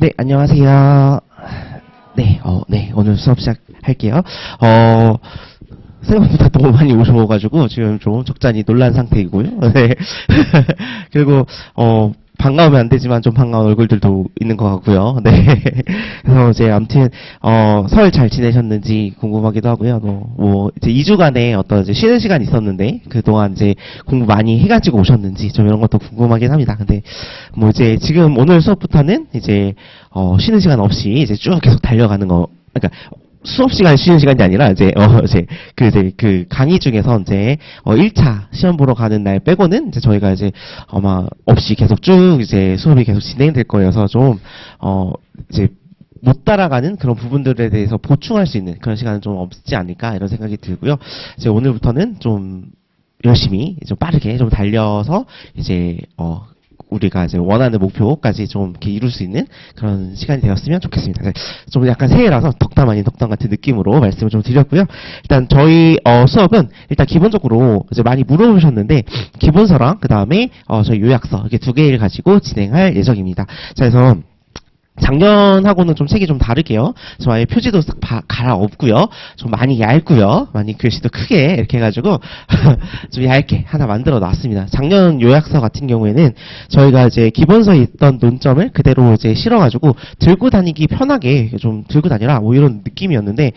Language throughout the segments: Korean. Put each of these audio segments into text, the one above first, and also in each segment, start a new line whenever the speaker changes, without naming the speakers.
네, 안녕하세요. 네, 오늘 수업 시작할게요. 생각보다 너무 많이 오셔가지고, 지금 좀 적잖이 놀란 상태이고요. 네. 그리고, 반가우면 안 되지만 좀 반가운 얼굴들도 있는 것 같고요. 네. 그래서 이제 아무튼, 설 잘 지내셨는지 궁금하기도 하고요. 이제 2주간의 어떤 이제 쉬는 시간이 있었는데, 그동안 이제 공부 많이 해가지고 오셨는지 좀 이런 것도 궁금하긴 합니다. 근데, 뭐 이제 지금 오늘 수업부터는 이제, 쉬는 시간 없이 이제 쭉 계속 달려가는 거, 그러니까, 수업 시간 쉬는 시간이 아니라 이제 그 강의 중에서 이제 1차 시험 보러 가는 날 빼고는 이제 저희가 이제 아마 없이 계속 쭉 이제 수업이 계속 진행될 거여서 좀 이제 못 따라가는 그런 부분들에 대해서 보충할 수 있는 그런 시간은 좀 없지 않을까 이런 생각이 들고요. 이제 오늘부터는 좀 열심히 좀 빠르게 좀 달려서 이제 우리가 이제 원하는 목표까지 좀 이렇게 이룰 수 있는 그런 시간이 되었으면 좋겠습니다. 좀 약간 새해라서 덕담 아닌 덕담 같은 느낌으로 말씀을 좀 드렸고요. 일단 저희 수업은 일단 기본적으로 이제 많이 물어보셨는데 기본서랑 그 다음에 저희 요약서 이렇게 두 개를 가지고 진행할 예정입니다. 자, 그래서 작년하고는 좀 색이 좀 다르게요. 저 아예 표지도 싹 갈아엎고요. 좀 많이 얇고요. 많이 글씨도 크게 이렇게 해가지고 좀 얇게 하나 만들어 놨습니다. 작년 요약서 같은 경우에는 저희가 이제 기본서에 있던 논점을 그대로 이제 실어가지고 들고 다니기 편하게 좀 들고 다니라 뭐 이런 느낌이었는데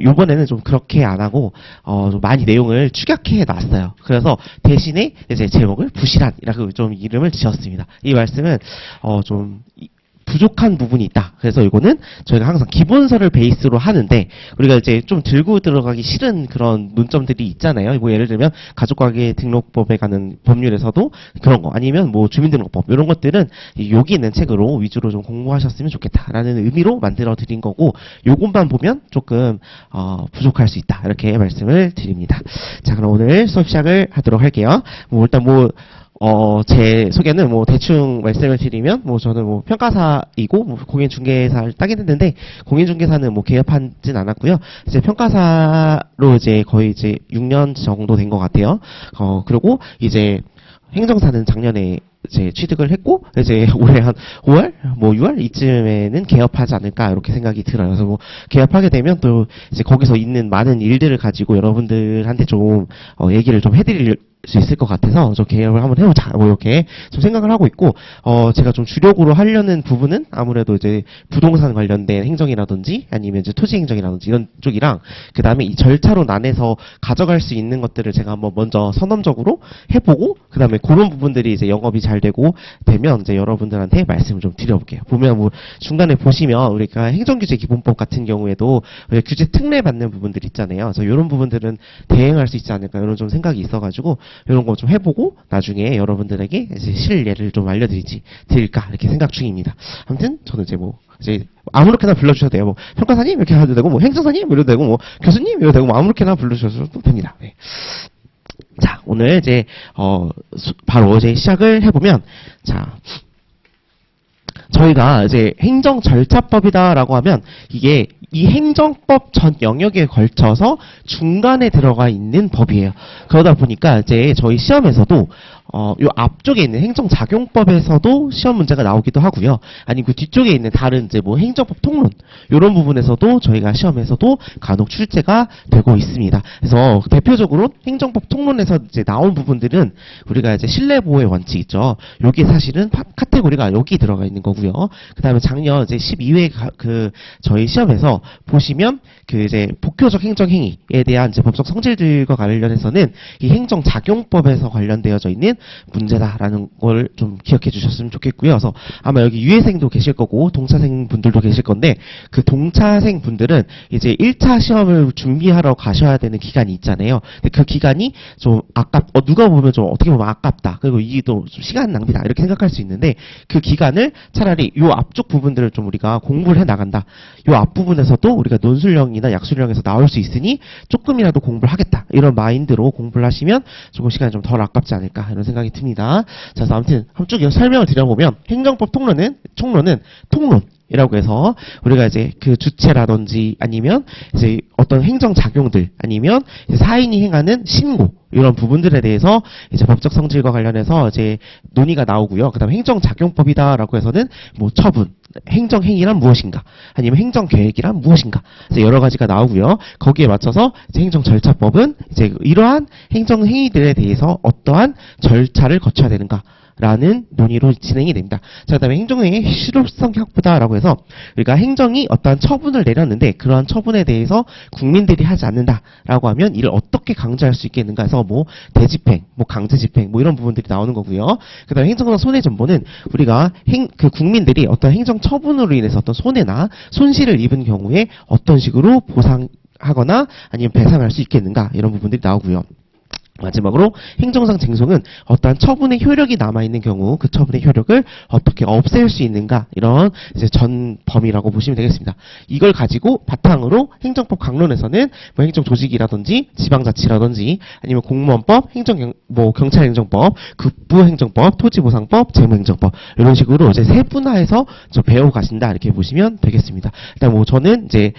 요번에는 좀 그렇게 안 하고 좀 많이 내용을 축약해 놨어요. 그래서 대신에 이제 제목을 부실한이라고 좀 이름을 지었습니다. 이 말씀은 좀 부족한 부분이 있다. 그래서 이거는 저희가 항상 기본서를 베이스로 하는데 우리가 이제 좀 들고 들어가기 싫은 그런 논점들이 있잖아요. 뭐 예를 들면 가족관계 등록법에 관한 법률에서도 그런 거 아니면 뭐 주민등록법 이런 것들은 여기 있는 책으로 위주로 좀 공부하셨으면 좋겠다라는 의미로 만들어 드린 거고 요것만 보면 조금 부족할 수 있다. 이렇게 말씀을 드립니다. 자, 그럼 오늘 수업 시작을 하도록 할게요. 일단 제 소개는 대충 말씀을 드리면 저는 평가사이고 공인중개사를 따긴 했는데 공인중개사는 개업하진 않았고요. 이제 평가사로 이제 거의 이제 6년 정도 된 것 같아요. 그리고 이제 행정사는 작년에 이제 취득을 했고 이제 올해 한 5월, 6월 이쯤에는 개업하지 않을까 이렇게 생각이 들어요. 그래서 개업하게 되면 또 이제 거기서 있는 많은 일들을 가지고 여러분들한테 좀 얘기를 좀 해드릴 수 있을 것 같아서 좀 개업을 한번 해보자 이렇게 좀 생각을 하고 있고 제가 좀 주력으로 하려는 부분은 아무래도 이제 부동산 관련된 행정이라든지 아니면 이제 토지 행정이라든지 이런 쪽이랑 그 다음에 이 절차로 나눠서 가져갈 수 있는 것들을 제가 한번 먼저 선언적으로 해보고 그 다음에 그런 부분들이 이제 영업이 잘 되고 되면 이제 여러분들한테 말씀을 좀 드려볼게요. 보면 중간에 보시면 우리가 행정규제기본법 같은 경우에도 규제 특례 받는 부분들 있잖아요. 그래서 이런 부분들은 대행할 수 있지 않을까 이런 좀 생각이 있어가지고 이런 거 좀 해보고 나중에 여러분들에게 이제 실례를 좀 드릴까 이렇게 생각 중입니다. 아무튼 저는 이제 아무렇게나 불러주셔도 돼요. 평가사님 이렇게 해도 되고 행정사님 이래도 되고 교수님 이래도 되고 아무렇게나 불러주셔도 됩니다. 네. 자, 오늘 이제 바로 이제 시작을 해보면 저희가 이제 행정절차법이다라고 하면 이게 이 행정법 전 영역에 걸쳐서 중간에 들어가 있는 법이에요. 그러다 보니까 이제 저희 시험에서도 요 앞쪽에 있는 행정작용법에서도 시험 문제가 나오기도 하고요. 아니면 그 뒤쪽에 있는 다른 이제 행정법 통론 이런 부분에서도 저희가 시험에서도 간혹 출제가 되고 있습니다. 그래서 대표적으로 행정법 통론에서 이제 나온 부분들은 우리가 이제 신뢰보호의 원칙 있죠. 여기 사실은 카테고리가 여기 들어가 있는 거고요. 그다음에 작년 이제 12회 저희 시험에서 보시면 이제 복효적 행정행위에 대한 이제 법적 성질들과 관련해서는 이 행정작용법에서 관련되어져 있는 문제다라는 걸 좀 기억해 주셨으면 좋겠고요. 그래서 아마 여기 유예생도 계실 거고 동차생 분들도 계실 건데 그 동차생 분들은 이제 1차 시험을 준비하러 가셔야 되는 기간이 있잖아요. 근데 그 기간이 좀 누가 보면 좀 어떻게 보면 아깝다. 그리고 이게 또 좀 시간 낭비다. 이렇게 생각할 수 있는데 그 기간을 차라리 요 앞쪽 부분들을 좀 우리가 공부를 해 나간다. 요 앞부분에서도 우리가 논술형이나 약술형에서 나올 수 있으니 조금이라도 공부를 하겠다. 이런 마인드로 공부를 하시면 조금 시간이 좀 덜 아깝지 않을까 이런 생각이 듭니다. 자, 그래서 아무튼 한번 쭉 설명을 드려보면 행정법 총론은 통론이라고 해서 우리가 이제 그 주체라든지 아니면 이제 어떤 행정작용들 아니면 이제 사인이 행하는 신고 이런 부분들에 대해서 이제 법적 성질과 관련해서 이제 논의가 나오고요. 그다음 행정작용법이다라고 해서는 처분 행정행위란 무엇인가, 아니면 행정계획이란 무엇인가, 그래서 여러 가지가 나오고요. 거기에 맞춰서 이제 행정절차법은 이제 이러한 행정행위들에 대해서 어떠한 절차를 거쳐야 되는가 라는 논의로 진행이 됩니다. 자, 그 다음에 행정행위의 실효성 확보다라고 해서 우리가 행정이 어떠한 처분을 내렸는데 그러한 처분에 대해서 국민들이 하지 않는다라고 하면 이를 어떻게 강제할 수 있겠는가 해서 뭐 대집행, 뭐 강제집행, 뭐 이런 부분들이 나오는 거고요. 그 다음에 행정상 손해전보는 우리가 그 국민들이 어떤 행정 처분으로 인해서 어떤 손해나 손실을 입은 경우에 어떤 식으로 보상하거나 아니면 배상할 수 있겠는가 이런 부분들이 나오고요. 마지막으로 행정상 쟁송은 어떠한 처분의 효력이 남아있는 경우 그 처분의 효력을 어떻게 없앨 수 있는가 이런 이제 전 범위라고 보시면 되겠습니다. 이걸 가지고 바탕으로 행정법 강론에서는 뭐 행정조직이라든지 지방자치라든지 아니면 공무원법, 경찰행정법, 국부행정법, 토지보상법, 재무행정법 이런 식으로 이제 세분화해서 배워 가신다 이렇게 보시면 되겠습니다. 일단 뭐 저는 이제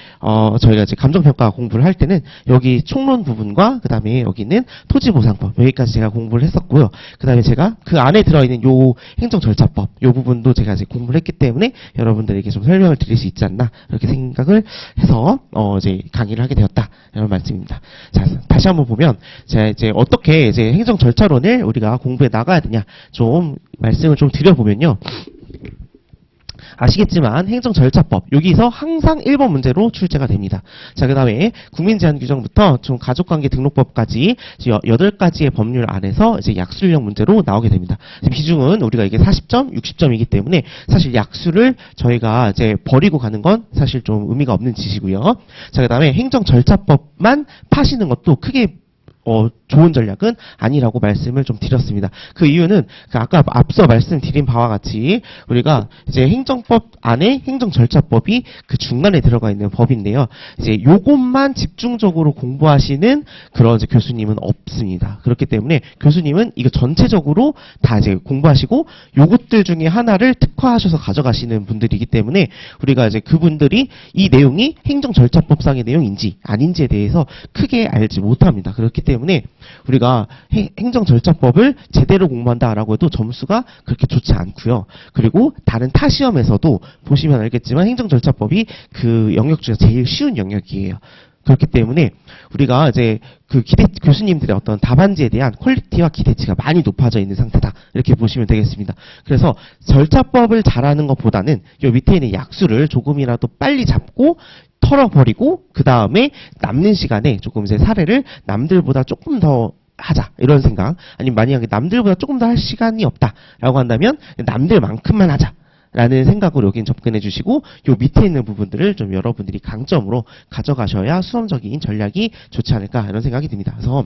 저희가 이제 감정평가 공부를 할 때는 여기 총론 부분과 그 다음에 여기는 토지보상법 여기까지 제가 공부를 했었고요. 그 다음에 제가 그 안에 들어있는 요 행정절차법 요 부분도 제가 이제 공부를 했기 때문에 여러분들에게 좀 설명을 드릴 수 있지 않나 이렇게 생각을 해서 이제 강의를 하게 되었다 이런 말씀입니다. 자, 다시 한번 보면 제가 이제 어떻게 이제 행정절차론을 우리가 공부해 나가야 되냐 좀 말씀을 좀 드려보면요. 아시겠지만 행정절차법 여기서 항상 1번 문제로 출제가 됩니다. 자, 그 다음에 국민제한규정부터 좀 가족관계 등록법까지 8가지의 법률 안에서 이제 약수령 문제로 나오게 됩니다. 비중은 우리가 이게 40점, 60점이기 때문에 사실 약수를 저희가 이제 버리고 가는 건 사실 좀 의미가 없는 짓이고요. 자, 그 다음에 행정절차법만 파시는 것도 크게 좋은 전략은 아니라고 말씀을 좀 드렸습니다. 그 이유는 아까 앞서 말씀드린 바와 같이 우리가 이제 행정법 안에 행정절차법이 그 중간에 들어가 있는 법인데요. 이제 요것만 집중적으로 공부하시는 그런 이제 교수님은 없습니다. 그렇기 때문에 교수님은 이거 전체적으로 다 이제 공부하시고 요것들 중에 하나를 특화하셔서 가져가시는 분들이기 때문에 우리가 이제 그분들이 이 내용이 행정절차법상의 내용인지 아닌지에 대해서 크게 알지 못합니다. 그렇기 때문에 우리가 행정절차법을 제대로 공부한다라고 해도 점수가 그렇게 좋지 않고요. 그리고 다른 타 시험에서도 보시면 알겠지만 행정절차법이 그 영역 중에 제일 쉬운 영역이에요. 그렇기 때문에 우리가 이제 그 교수님들의 어떤 답안지에 대한 퀄리티와 기대치가 많이 높아져 있는 상태다. 이렇게 보시면 되겠습니다. 그래서 절차법을 잘하는 것보다는 요 밑에 있는 약수를 조금이라도 빨리 잡고 털어버리고 그 다음에 남는 시간에 조금 이제 사례를 남들보다 조금 더 하자 이런 생각, 아니면 만약에 남들보다 조금 더 할 시간이 없다라고 한다면 남들만큼만 하자 라는 생각으로 여긴 접근해 주시고 요 밑에 있는 부분들을 좀 여러분들이 강점으로 가져가셔야 수험적인 전략이 좋지 않을까 이런 생각이 듭니다. 그래서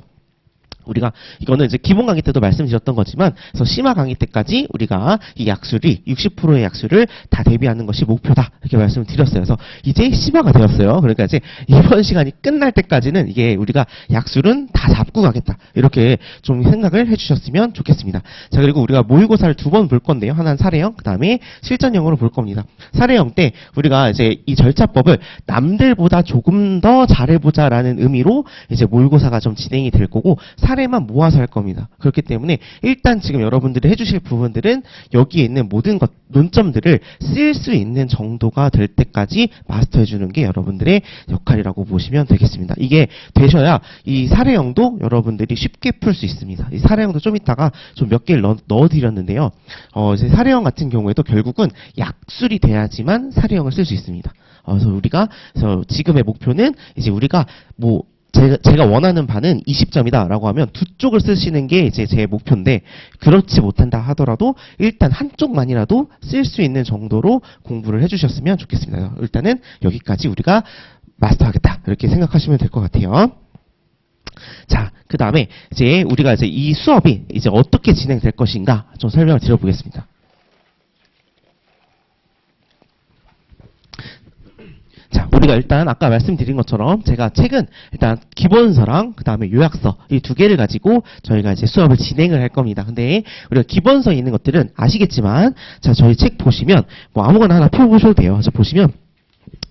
우리가 이거는 이제 기본 강의 때도 말씀드렸던 거지만 그래서 심화 강의 때까지 우리가 이 약수를 60%의 약수를 다 대비하는 것이 목표다 이렇게 말씀을 드렸어요. 그래서 이제 심화가 되었어요. 그러니까 이제 이번 시간이 끝날 때까지는 이게 우리가 약수는 다 잡고 가겠다 이렇게 좀 생각을 해주셨으면 좋겠습니다. 자, 그리고 우리가 모의고사를 2번 볼 건데요. 하나는 사례형, 그 다음에 실전형으로 볼 겁니다. 사례형 때 우리가 이제 이 절차법을 남들보다 조금 더 잘해보자라는 의미로 이제 모의고사가 좀 진행이 될 거고 사례만 모아서 할 겁니다. 그렇기 때문에 일단 지금 여러분들이 해주실 부분들은 여기에 있는 모든 논점들을 쓸 수 있는 정도가 될 때까지 마스터해주는 게 여러분들의 역할이라고 보시면 되겠습니다. 이게 되셔야 이 사례형도 여러분들이 쉽게 풀 수 있습니다. 이 사례형도 좀 이따가 좀 몇 개를 넣어드렸는데요. 이제 사례형 같은 경우에도 결국은 약술이 돼야지만 사례형을 쓸 수 있습니다. 그래서 그래서 지금의 목표는 이제 우리가 뭐 제가 원하는 바는 20점이다 라고 하면 두 쪽을 쓰시는 게 이제 제 목표인데 그렇지 못한다 하더라도 일단 한쪽만이라도 쓸 수 있는 정도로 공부를 해주셨으면 좋겠습니다. 일단은 여기까지 우리가 마스터하겠다 이렇게 생각하시면 될 것 같아요. 자, 그 다음에 이제 우리가 이제 이 수업이 이제 어떻게 진행될 것인가 좀 설명을 드려보겠습니다. 자, 우리가 일단 아까 말씀드린 것처럼 제가 책은 일단 기본서랑 그 다음에 요약서 이 두 개를 가지고 저희가 이제 수업을 진행을 할 겁니다. 근데 우리가 기본서에 있는 것들은 아시겠지만 자, 저희 책 보시면 뭐 아무거나 하나 펴보셔도 돼요. 자, 보시면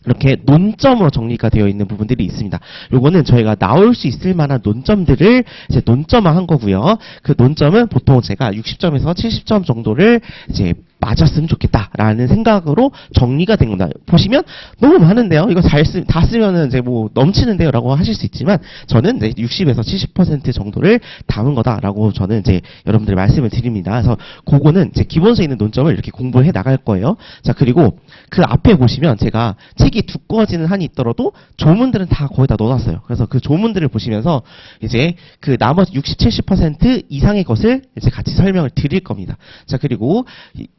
이렇게 논점으로 정리가 되어 있는 부분들이 있습니다. 요거는 저희가 나올 수 있을 만한 논점들을 이제 논점화한 거고요. 그 논점은 보통 제가 60점에서 70점 정도를 이제 낮았으면 좋겠다라는 생각으로 정리가 된 겁니다. 보시면 너무 많은데요. 이거 다 쓰면은 이제 뭐 넘치는데요라고 하실 수 있지만 저는 이제 60에서 70% 정도를 담은 거다라고 저는 이제 여러분들 말씀을 드립니다. 그래서 그거는 이제 기본서에 있는 논점을 이렇게 공부해 나갈 거예요. 자, 그리고 그 앞에 보시면 제가 책이 두꺼워지는 한이 있더라도 조문들은 다 거의 다 넣어놨어요. 그래서 그 조문들을 보시면서 이제 그 나머지 60, 70% 이상의 것을 이제 같이 설명을 드릴 겁니다. 자, 그리고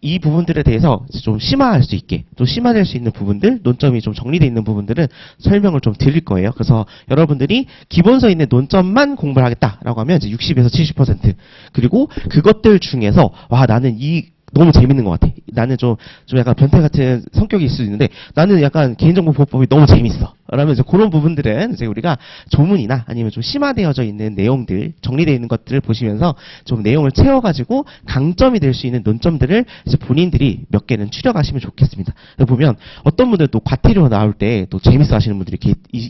이 부분들에 대해서 좀 심화할 수 있게, 또 심화될 수 있는 부분들, 논점이 좀 정리되어 있는 부분들은 설명을 좀 드릴 거예요. 그래서 여러분들이 기본서에 있는 논점만 공부를 하겠다라고 하면 이제 60에서 70%, 그리고 그것들 중에서 와, 나는 너무 재밌는 것 같아. 나는 좀 약간 변태 같은 성격이 있을 수 있는데 나는 약간 개인정보보호법이 너무 재밌어. 그러면 이제 그런 부분들은 이제 우리가 조문이나 아니면 좀 심화되어져 있는 내용들, 정리되어 있는 것들을 보시면서 좀 내용을 채워가지고 강점이 될 수 있는 논점들을 이제 본인들이 몇 개는 추려가시면 좋겠습니다. 보면 어떤 분들 또 과태료 나올 때 또 재밌어 하시는 분들이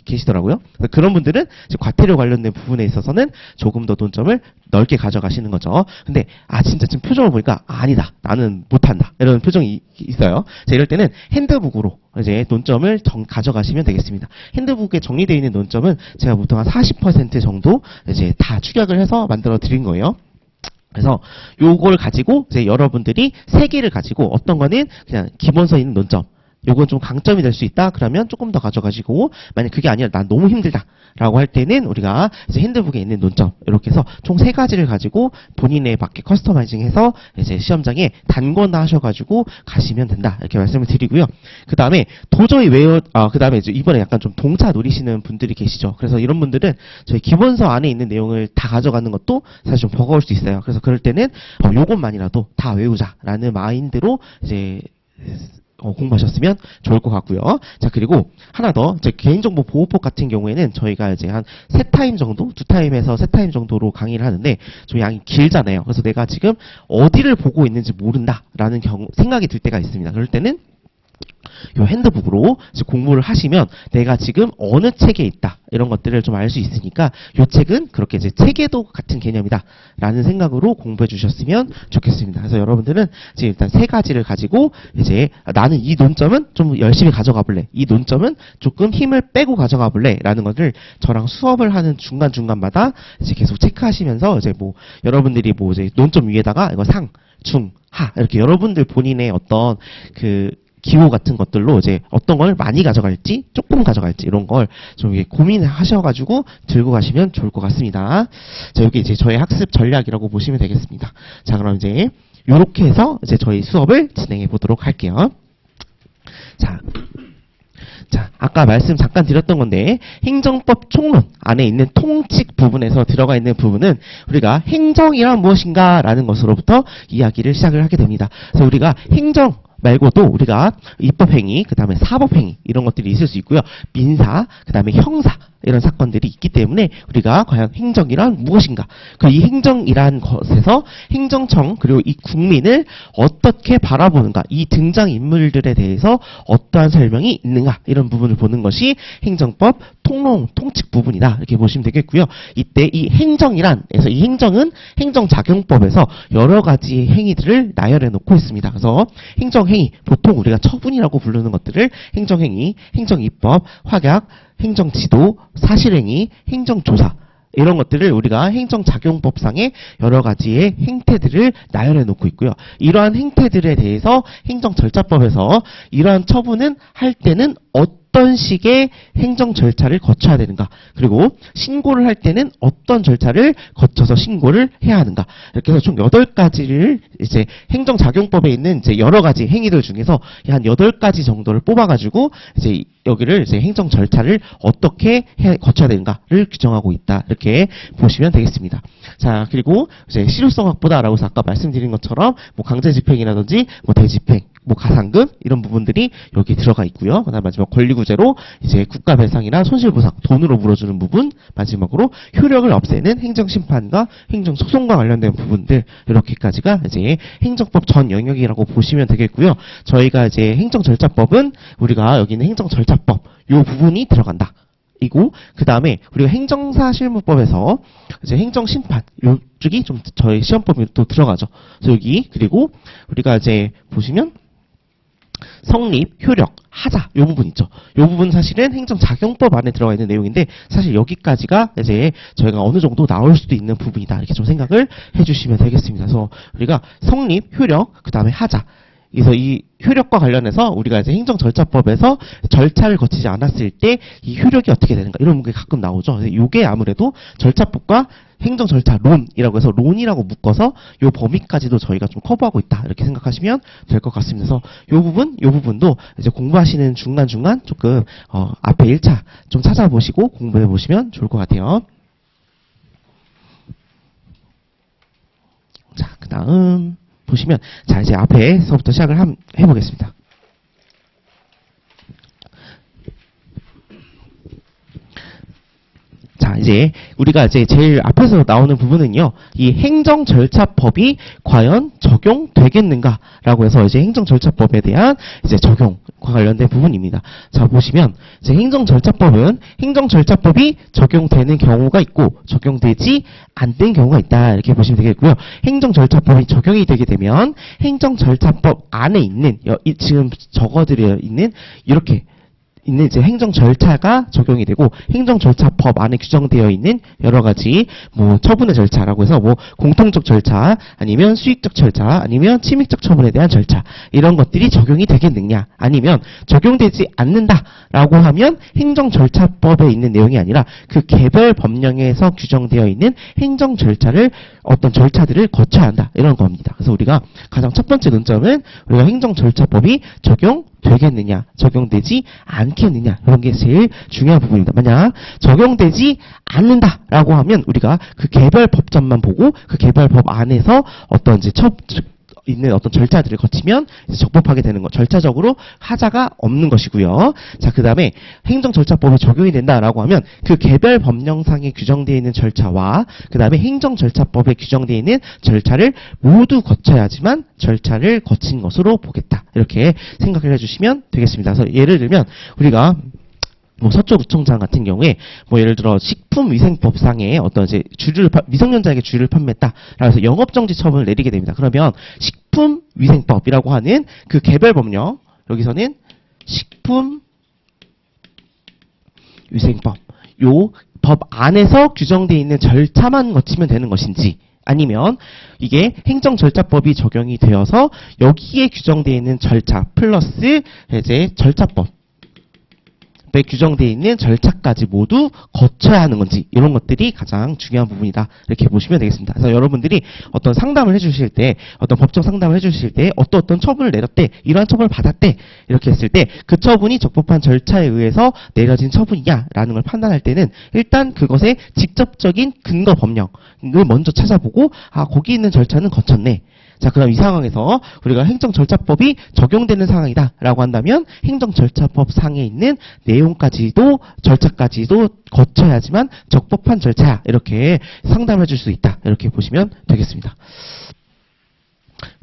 계시더라고요. 그런 분들은 이제 과태료 관련된 부분에 있어서는 조금 더 논점을 넓게 가져가시는 거죠. 근데 진짜 지금 표정을 보니까 아니다. 나는 못한다. 이런 표정이 있어요. 자, 이럴 때는 핸드북으로 이제 논점을 가져가시면 되겠습니다. 핸드북에 정리되어 있는 논점은 제가 보통 한 40% 정도 이제 다 축약을 해서 만들어 드린 거예요. 그래서 요걸 가지고 이제 여러분들이 3개를 가지고 어떤 거는 그냥 기본서에 있는 논점, 요건 좀 강점이 될 수 있다. 그러면 조금 더 가져가시고, 만약 그게 아니라 난 너무 힘들다 라고 할 때는 우리가 이제 핸드북에 있는 논점 이렇게 해서 총 3가지를 가지고 본인에 맞게 커스터마이징해서 이제 시험장에 단권화 하셔가지고 가시면 된다 이렇게 말씀을 드리고요. 그 다음에 도저히 그 다음에 이제 이번에 약간 좀 동차 노리시는 분들이 계시죠. 그래서 이런 분들은 저희 기본서 안에 있는 내용을 다 가져가는 것도 사실 좀 버거울 수 있어요. 그래서 그럴 때는 요것만이라도 다 외우자라는 마인드로 이제 공부하셨으면 좋을 것 같고요. 자, 그리고 하나 더, 개인정보 보호법 같은 경우에는 저희가 이제 한 3타임 정도, 2타임에서 3타임 정도로 강의를 하는데 좀 양이 길잖아요. 그래서 내가 지금 어디를 보고 있는지 모른다라는 생각이 들 때가 있습니다. 그럴 때는 요 핸드북으로 이제 공부를 하시면 내가 지금 어느 책에 있다 이런 것들을 좀 알 수 있으니까 요 책은 그렇게 이제 책에도 같은 개념이다 라는 생각으로 공부해 주셨으면 좋겠습니다. 그래서 여러분들은 이제 일단 3가지를 가지고 이제 나는 이 논점은 좀 열심히 가져가 볼래, 이 논점은 조금 힘을 빼고 가져가 볼래 라는 것을 저랑 수업을 하는 중간중간마다 이제 계속 체크하시면서 이제 뭐 여러분들이 뭐 이제 논점 위에다가 이거 상, 중, 하 이렇게 여러분들 본인의 어떤 그 기호 같은 것들로 이제 어떤 걸 많이 가져갈지 조금 가져갈지 이런 걸 좀 고민하셔가지고 들고 가시면 좋을 것 같습니다. 자, 여기 이제 저의 학습 전략이라고 보시면 되겠습니다. 자, 그럼 이제 이렇게 해서 이제 저희 수업을 진행해 보도록 할게요. 자, 아까 말씀 잠깐 드렸던 건데 행정법 총론 안에 있는 통칙 부분에서 들어가 있는 부분은 우리가 행정이란 무엇인가 라는 것으로부터 이야기를 시작을 하게 됩니다. 그래서 우리가 행정 말고도 우리가 입법행위, 그 다음에 사법행위 이런 것들이 있을 수 있고요. 민사, 그 다음에 형사 이런 사건들이 있기 때문에 우리가 과연 행정이란 무엇인가, 그 이 행정이란 것에서 행정청 그리고 이 국민을 어떻게 바라보는가, 이 등장인물들에 대해서 어떠한 설명이 있는가 이런 부분을 보는 것이 행정법 통론, 통칙 부분이다 이렇게 보시면 되겠고요. 이때 이 행정이란에서 이 행정은 행정작용법에서 여러 가지 행위들을 나열해 놓고 있습니다. 그래서 행정행위, 보통 우리가 처분이라고 부르는 것들을 행정행위, 행정입법, 확약, 행정지도, 사실행위, 행정조사 이런 것들을 우리가 행정작용법상의 여러 가지의 행태들을 나열해 놓고 있고요. 이러한 행태들에 대해서 행정절차법에서 이러한 처분은 할 때는 어떤 식의 행정 절차를 거쳐야 되는가, 그리고 신고를 할 때는 어떤 절차를 거쳐서 신고를 해야 하는가, 이렇게 해서 총 8가지를 이제 행정작용법에 있는 이제 여러 가지 행위들 중에서 한 8가지 정도를 뽑아가지고 이제 여기를 이제 행정 절차를 어떻게 거쳐야 되는가를 규정하고 있다 이렇게 보시면 되겠습니다. 자, 그리고 이제 실효성 확보다라고 해서 아까 말씀드린 것처럼 뭐 강제집행이라든지 뭐 대집행, 뭐 가상금 이런 부분들이 여기 들어가 있고요. 그다음 마지막 권리구제로 이제 국가배상이나 손실보상, 돈으로 물어주는 부분, 마지막으로 효력을 없애는 행정심판과 행정소송과 관련된 부분들 이렇게까지가 이제 행정법 전 영역이라고 보시면 되겠고요. 저희가 이제 행정절차법은 우리가 여기는 행정절차법 요 부분이 들어간다. 이고 그 다음에 우리가 행정사실무법에서 이제 행정심판 요쪽이 좀 저희 시험법에 또 들어가죠. 그래서 여기 그리고 우리가 이제 보시면 성립, 효력, 하자 요 부분 있죠. 요 부분 사실은 행정작용법 안에 들어가 있는 내용인데 사실 여기까지가 이제 저희가 어느 정도 나올 수도 있는 부분이다 이렇게 좀 생각을 해주시면 되겠습니다. 그래서 우리가 성립, 효력, 그 다음에 하자. 그래서 이 효력과 관련해서 우리가 이제 행정절차법에서 절차를 거치지 않았을 때 이 효력이 어떻게 되는가 이런 게 가끔 나오죠. 그래서 이게 아무래도 절차법과 행정절차론이라고 해서 론이라고 묶어서 요 범위까지도 저희가 좀 커버하고 있다 이렇게 생각하시면 될 것 같습니다. 그래서 요 부분도 이제 공부하시는 중간중간 조금 앞에 1차 좀 찾아보시고 공부해 보시면 좋을 것 같아요. 자, 그 다음 보시면 자 이제 앞에서부터 시작을 해보겠습니다. 자, 이제 우리가 이제 제일 앞에서 나오는 부분은요, 이 행정절차법이 과연 적용되겠는가라고 해서 이제 행정절차법에 대한 이제 적용과 관련된 부분입니다. 자, 보시면 이제 행정절차법은 행정절차법이 적용되는 경우가 있고 적용되지 않는 경우가 있다 이렇게 보시면 되겠고요. 행정절차법이 적용이 되게 되면 행정절차법 안에 있는 지금 적어드려 있는 이렇게 있는 이제 행정 절차가 적용이 되고 행정 절차법 안에 규정되어 있는 여러 가지 뭐 처분의 절차라고 해서 뭐 공통적 절차 아니면 수익적 절차 아니면 침익적 처분에 대한 절차 이런 것들이 적용이 되겠느냐 아니면 적용되지 않는다라고 하면 행정 절차법에 있는 내용이 아니라 그 개별 법령에서 규정되어 있는 행정 절차를 어떤 절차들을 거쳐야 한다 이런 겁니다. 그래서 우리가 가장 첫 번째 논점은 우리가 행정 절차법이 적용되겠느냐 적용되지 않겠느냐 이런 게 제일 중요한 부분입니다. 만약 적용되지 않는다라고 하면 우리가 그 개별 법전만 보고 그 개별 법 안에서 어떤 이제 있는 어떤 절차들을 거치면 이제 적법하게 되는 것, 절차적으로 하자가 없는 것이고요. 자, 그 다음에 행정절차법이 적용이 된다라고 하면 그 개별 법령상에 규정되어 있는 절차와 그 다음에 행정절차법에 규정되어 있는 절차를 모두 거쳐야지만 절차를 거친 것으로 보겠다. 이렇게 생각을 해주시면 되겠습니다. 그래서 예를 들면 우리가 뭐 서초구청장 같은 경우에 뭐 예를 들어 식품위생법상에 어떤 이제 미성년자에게 주류를 판매했다. 그래서 영업정지 처분을 내리게 됩니다. 그러면 식품위생법이라고 하는 그 개별 법령 여기서는 식품위생법 요 법 안에서 규정되어 있는 절차만 거치면 되는 것인지 아니면 이게 행정절차법이 적용이 되어서 여기에 규정되어 있는 절차 플러스 이제 절차법 에 규정되어 있는 절차까지 모두 거쳐야 하는 건지 이런 것들이 가장 중요한 부분이다 이렇게 보시면 되겠습니다. 그래서 여러분들이 어떤 상담을 해주실 때 어떤 법정 상담을 해주실 때 어떤 처분을 내렸대 이러한 처분을 받았대 이렇게 했을 때 그 처분이 적법한 절차에 의해서 내려진 처분이냐라는 걸 판단할 때는 일단 그것의 직접적인 근거 법령을 먼저 찾아보고 아 거기 있는 절차는 거쳤네. 자, 그럼 이 상황에서 우리가 행정절차법이 적용되는 상황이다라고 한다면 행정절차법 상에 있는 내용까지도 절차까지도 거쳐야지만 적법한 절차야 이렇게 상담해 줄 수 있다 이렇게 보시면 되겠습니다.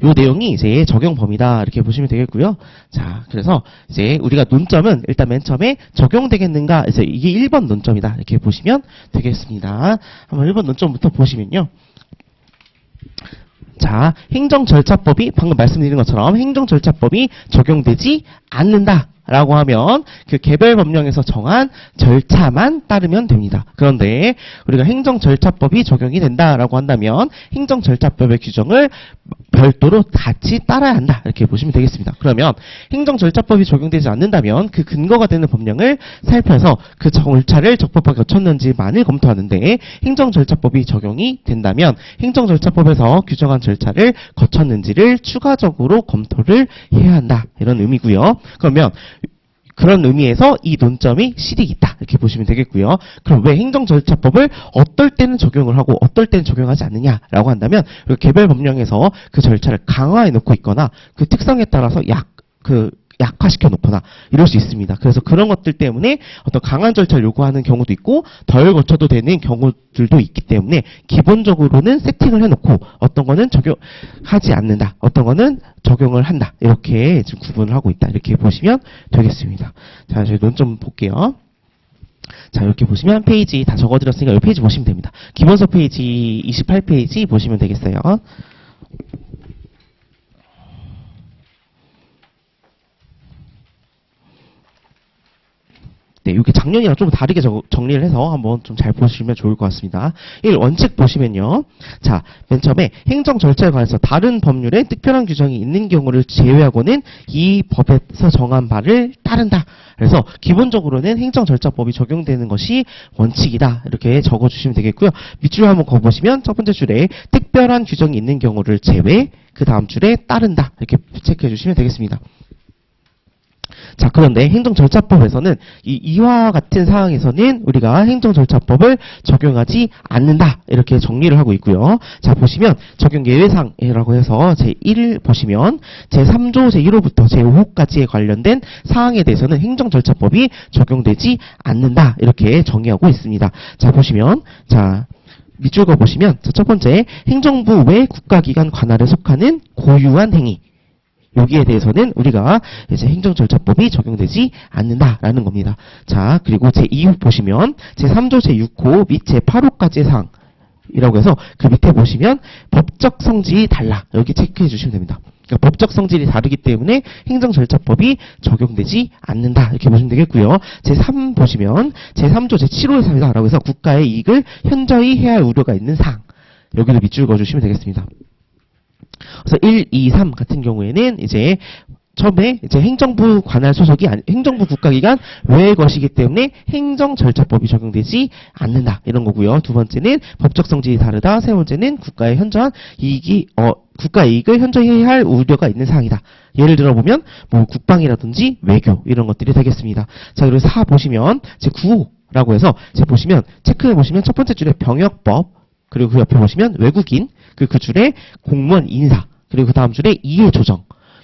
요 내용이 이제 적용 범위다 이렇게 보시면 되겠고요. 자, 그래서 이제 우리가 논점은 일단 맨 처음에 적용되겠는가 이제 이게 1번 논점이다 이렇게 보시면 되겠습니다. 한번 1번 논점부터 보시면요. 자, 행정절차법이 방금 말씀드린 것처럼 행정절차법이 적용되지 않는다라고 하면 그 개별 법령에서 정한 절차만 따르면 됩니다. 그런데 우리가 행정절차법이 적용이 된다라고 한다면 행정절차법의 규정을 별도로 같이 따라야 한다 이렇게 보시면 되겠습니다. 그러면 행정절차법이 적용되지 않는다면 그 근거가 되는 법령을 살펴서 그 절차를 적법하게 거쳤는지만을 검토하는데 행정절차법이 적용이 된다면 행정절차법에서 규정한 절차를 거쳤는지를 추가적으로 검토를 해야 한다 이런 의미고요. 그러면 그런 의미에서 이 논점이 실익이 있다 이렇게 보시면 되겠고요. 그럼 왜 행정절차법을 어떨 때는 적용을 하고 어떨 때는 적용하지 않느냐라고 한다면 개별 법령에서 그 절차를 강화해 놓고 있거나 그 특성에 따라서 약화시켜 놓거나 이럴 수 있습니다. 그래서 그런 것들 때문에 어떤 강한 절차를 요구하는 경우도 있고 덜 거쳐도 되는 경우들도 있기 때문에 기본적으로는 세팅을 해놓고 어떤 거는 적용하지 않는다. 어떤 거는 적용을 한다. 이렇게 지금 구분을 하고 있다. 이렇게 보시면 되겠습니다. 자, 저희 논점 볼게요. 자, 이렇게 보시면 페이지 다 적어드렸으니까 이 페이지 보시면 됩니다. 기본서 페이지 28페이지 보시면 되겠어요. 네, 이렇게 작년이랑 좀 다르게 정리를 해서 한번 좀 잘 보시면 좋을 것 같습니다. 1. 원칙 보시면요. 자, 맨 처음에 행정 절차에 관해서 다른 법률에 특별한 규정이 있는 경우를 제외하고는 이 법에서 정한 바를 따른다. 그래서 기본적으로는 행정절차법이 적용되는 것이 원칙이다. 이렇게 적어주시면 되겠고요. 밑줄 한번 거보시면 첫 번째 줄에 특별한 규정이 있는 경우를 제외, 그 다음 줄에 따른다. 이렇게 체크해 주시면 되겠습니다. 자, 그런데 행정절차법에서는 이와 같은 사항에서는 우리가 행정절차법을 적용하지 않는다. 이렇게 정리를 하고 있고요. 자, 보시면 적용 예외사항이라고 해서 제1 보시면 제3조 제1호부터 제5호까지에 관련된 사항에 대해서는 행정절차법이 적용되지 않는다. 이렇게 정의하고 있습니다. 자, 보시면 자, 밑줄 거 보시면 자, 첫 번째 행정부 외 국가기관 관할에 속하는 고유한 행위. 여기에 대해서는 우리가 이제 행정절차법이 적용되지 않는다라는 겁니다. 자, 그리고 제2호 보시면 제3조 제6호 및 제8호까지의 사항이라고 해서 그 밑에 보시면 법적 성질이 달라. 여기 체크해 주시면 됩니다. 그러니까 법적 성질이 다르기 때문에 행정절차법이 적용되지 않는다. 이렇게 보시면 되겠고요. 제3 보시면 제3조 제7호의 사항이다라고 해서 국가의 이익을 현저히 해야 할 우려가 있는 사항. 여기도 밑줄 그어주시면 되겠습니다. 그래서 1, 2, 3 같은 경우에는 이제 처음에 이제 행정부 관할 소속이 행정부 국가기관 외의 것이기 때문에 행정절차법이 적용되지 않는다 이런 거고요. 두 번째는 법적 성질이 다르다. 세 번째는 국가의 현저한 이익이 국가의 이익을 현저히 해야 할 우려가 있는 사항이다. 예를 들어 보면 뭐 국방이라든지 외교 이런 것들이 되겠습니다. 자, 그리고 4 보시면 제 9호라고 해서 보시면 체크해 보시면 첫 번째 줄에 병역법 그리고 그 옆에 보시면 외국인, 그 줄에 공무원 인사, 그리고 그 다음 줄에 이해 조정.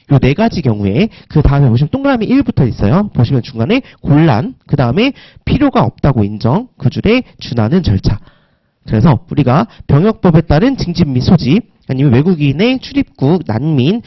요 네 가지 경우에 그 다음에 보시면 동그라미 1부터 있어요. 보시면 중간에 곤란, 그 다음에 필요가 없다고 인정, 그 줄에 준하는 절차. 그래서 우리가 병역법에 따른 징집 및 소집, 아니면 외국인의 출입국, 난민,